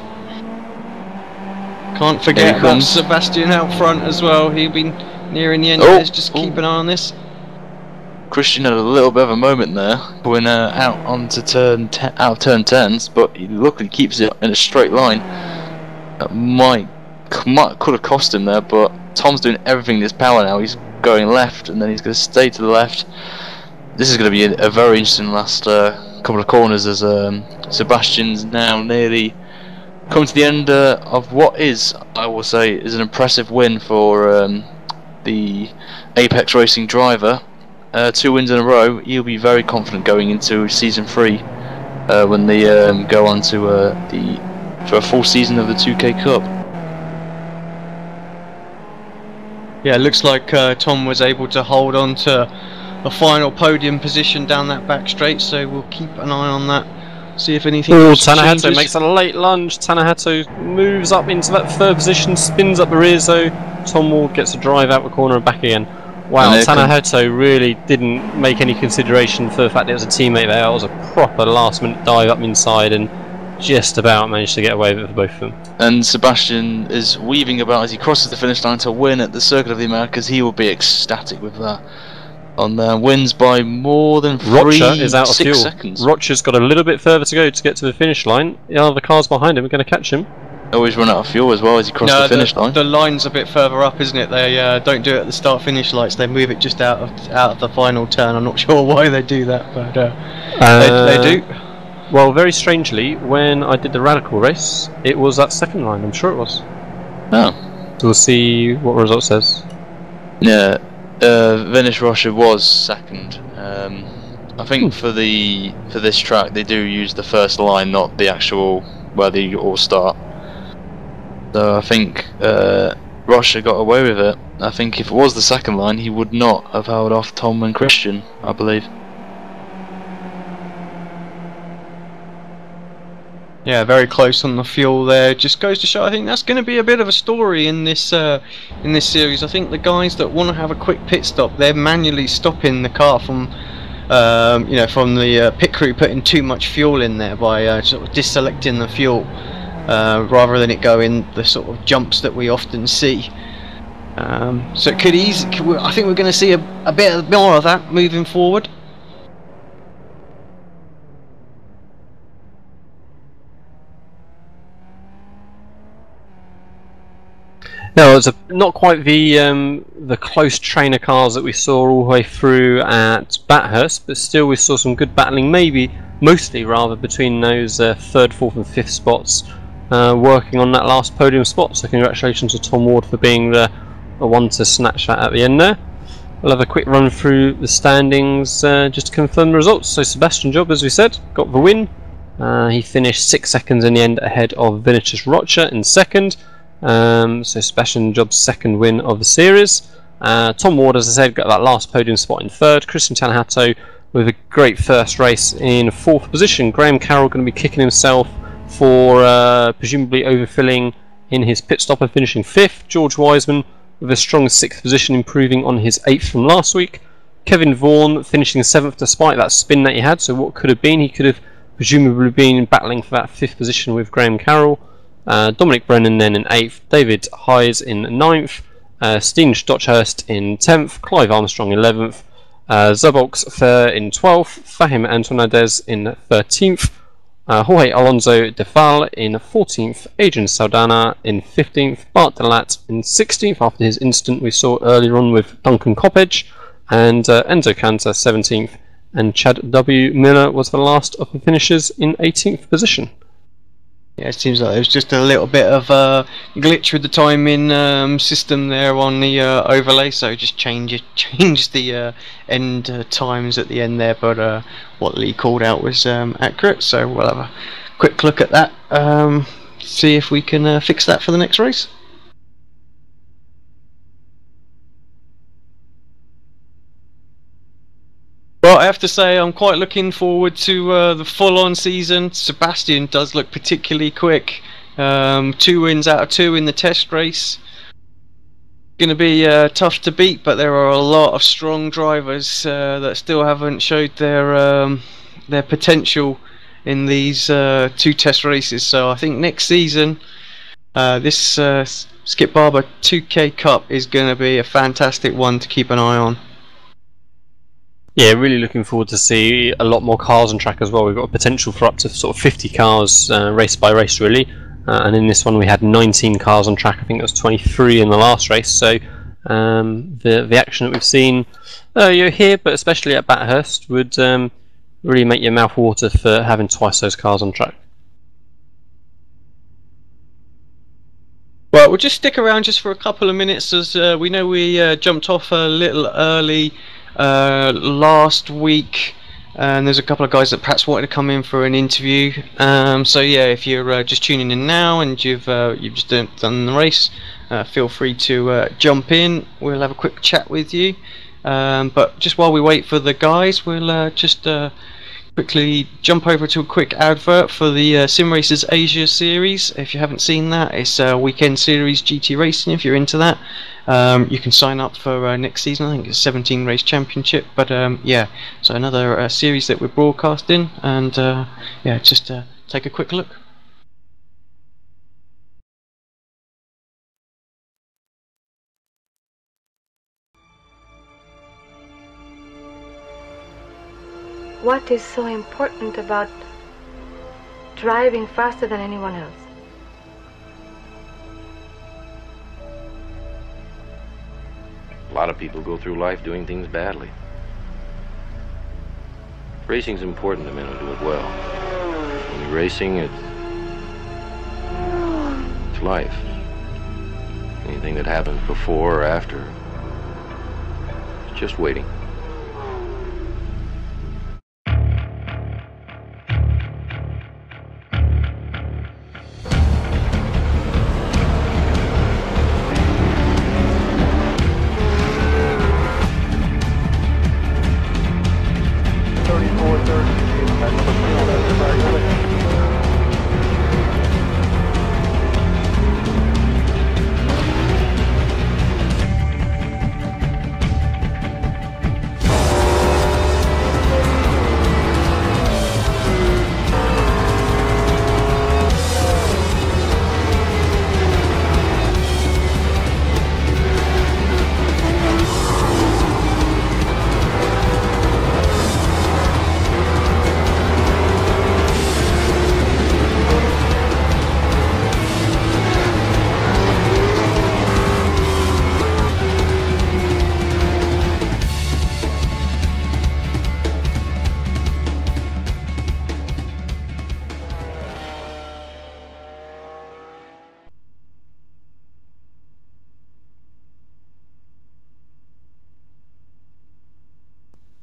Can't forget about Sebastian out front as well. He'll be nearing the end of this. Just keep an eye on this. Christian had a little bit of a moment there, going out onto turn 10s, but he luckily keeps it in a straight line. That could have cost him there, but Tom's doing everything in his power now. He's going left, and then he's going to stay to the left. This is going to be a very interesting last couple of corners, as Sebastian's now nearly come to the end of what is, I will say, is an impressive win for the Apex Racing driver. 2 wins in a row. He'll be very confident going into season 3 when they go on to for a full season of the 2K Cup. Yeah, it looks like Tom was able to hold on to a final podium position down that back straight, so we'll keep an eye on that. See if anything else Tanahato changes. makes a late lunge. Tanahato moves up into that 3rd position, spins up the rear, so Tom Ward gets a drive out the corner and back again. Wow, Tanahato really didn't make any consideration for the fact that it was a teammate there. It was a proper last minute dive up inside and just about managed to get away with it for both of them. And Sebastian is weaving about as he crosses the finish line to win at the Circuit of the Americas. He will be ecstatic with that. On there, wins by more than 6 seconds. Rocha's got a little bit further to go to get to the finish line. The other cars behind him are going to catch him. Always run out of fuel as well as he crosses the finish line. The line's a bit further up, isn't it? They don't do it at the start-finish lights. They move it just out of the final turn. I'm not sure why they do that, but they do. Well, very strangely, when I did the Radical race, it was that 2nd line. I'm sure it was. Oh. So we'll see what result says. Yeah. Vinish Rocha was 2nd. I think for this track they do use the first line, not the actual where they all start. So I think Rocha got away with it. I think if it was the 2nd line, he would not have held off Tom and Christian, I believe. Yeah, very close on the fuel there. Just goes to show, I think that's going to be a bit of a story in this series. I think the guys that want to have a quick pit stop, they're manually stopping the car from, from the pit crew putting too much fuel in there by sort of deselecting the fuel, rather than it go in the sort of jumps that we often see. So it could I think we're going to see a bit more of that moving forward. No, it's not quite the close trainer cars that we saw all the way through at Bathurst, but still we saw some good battling, mostly between those 3rd, 4th and 5th spots, working on that last podium spot. So congratulations to Tom Ward for being the one to snatch that at the end there. We'll have a quick run through the standings just to confirm the results. So Sebastian Job, as we said, got the win. He finished 6 seconds in the end ahead of Vinicius Rocha in 2nd. So Sebastian Job's 2nd win of the series. Tom Ward, as I said, got that last podium spot in 3rd. Christian Tanahato with a great first race in 4th position. Graham Carroll going to be kicking himself for presumably overfilling in his pit stop and finishing 5th. George Wiseman with a strong 6th position, improving on his 8th from last week. Kevin Vaughan finishing 7th despite that spin that he had. So what could have been? He could have presumably been battling for that 5th position with Graham Carroll. Dominic Brennan then in 8th, David Hayes in 9th, Steen Stockhurst in 10th, Clive Armstrong 11th, Zabox Fair in 12th, Fahim Antonadez in 13th, Jorge Alonso de Val in 14th, Adrian Saldana in 15th, Bart Delat in 16th after his incident we saw earlier on with Duncan Coppedge, and Enzo Cantor 17th, and Chad W. Miller was the last of the finishers in 18th position. Yeah, it seems like there was just a little bit of a glitch with the timing system there on the overlay, so just change the end times at the end there, but what Lee called out was accurate, so we'll have a quick look at that, see if we can fix that for the next race. Well, I have to say I'm quite looking forward to the full-on season. Sebastian does look particularly quick. 2 wins out of 2 in the test race. Going to be tough to beat, but there are a lot of strong drivers that still haven't showed their potential in these 2 test races. So I think next season, this Skip Barber 2K Cup is going to be a fantastic one to keep an eye on. Yeah, really looking forward to see a lot more cars on track as well. We've got a potential for up to sort of 50 cars race by race, really. And in this one we had 19 cars on track. I think it was 23 in the last race. So the action that we've seen here, but especially at Bathurst, would really make your mouth water for having twice those cars on track. Well, we'll just stick around just for a couple of minutes, as we know we jumped off a little early last week, and there's a couple of guys that perhaps wanted to come in for an interview. So yeah, if you're just tuning in now and you've just done the race, feel free to jump in. We'll have a quick chat with you. But just while we wait for the guys, we'll just quickly jump over to a quick advert for the Sim Racers Asia series. If you haven't seen that, it's a weekend series GT racing. If you're into that, you can sign up for next season. I think it's a 17 race championship, but yeah, so another series that we're broadcasting, and yeah, just take a quick look. What is so important about driving faster than anyone else? A lot of people go through life doing things badly. Racing's important to men who do it well. When you're racing, it's life. Anything that happens before or after, it's just waiting.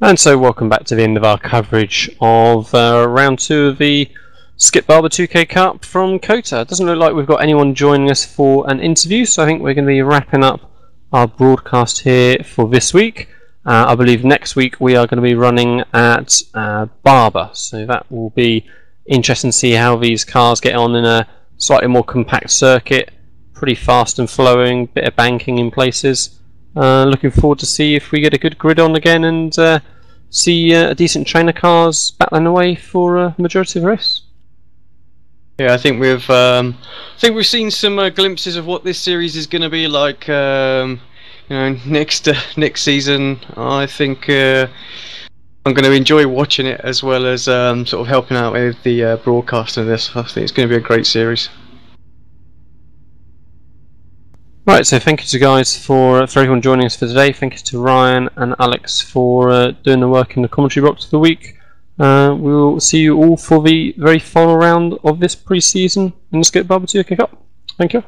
And so welcome back to the end of our coverage of round 2 of the Skip Barber 2K Cup from Cota. It doesn't look like we've got anyone joining us for an interview, so I think we're going to be wrapping up our broadcast here for this week. I believe next week we are going to be running at Barber, so that will be interesting to see how these cars get on in a slightly more compact circuit, pretty fast and flowing, bit of banking in places. Looking forward to see if we get a good grid on again and see a decent train of cars battling away for a majority of the race. Yeah, I think we've seen some glimpses of what this series is going to be like. You know, next season, I think I'm going to enjoy watching it as well as sort of helping out with the broadcast of this. I think it's going to be a great series. Right, so thank you to guys for everyone joining us for today. Thank you to Ryan and Alex for doing the work in the commentary box for the week. We will see you all for the very final round of this pre-season in the Skip Barber 2 kick-up. Thank you.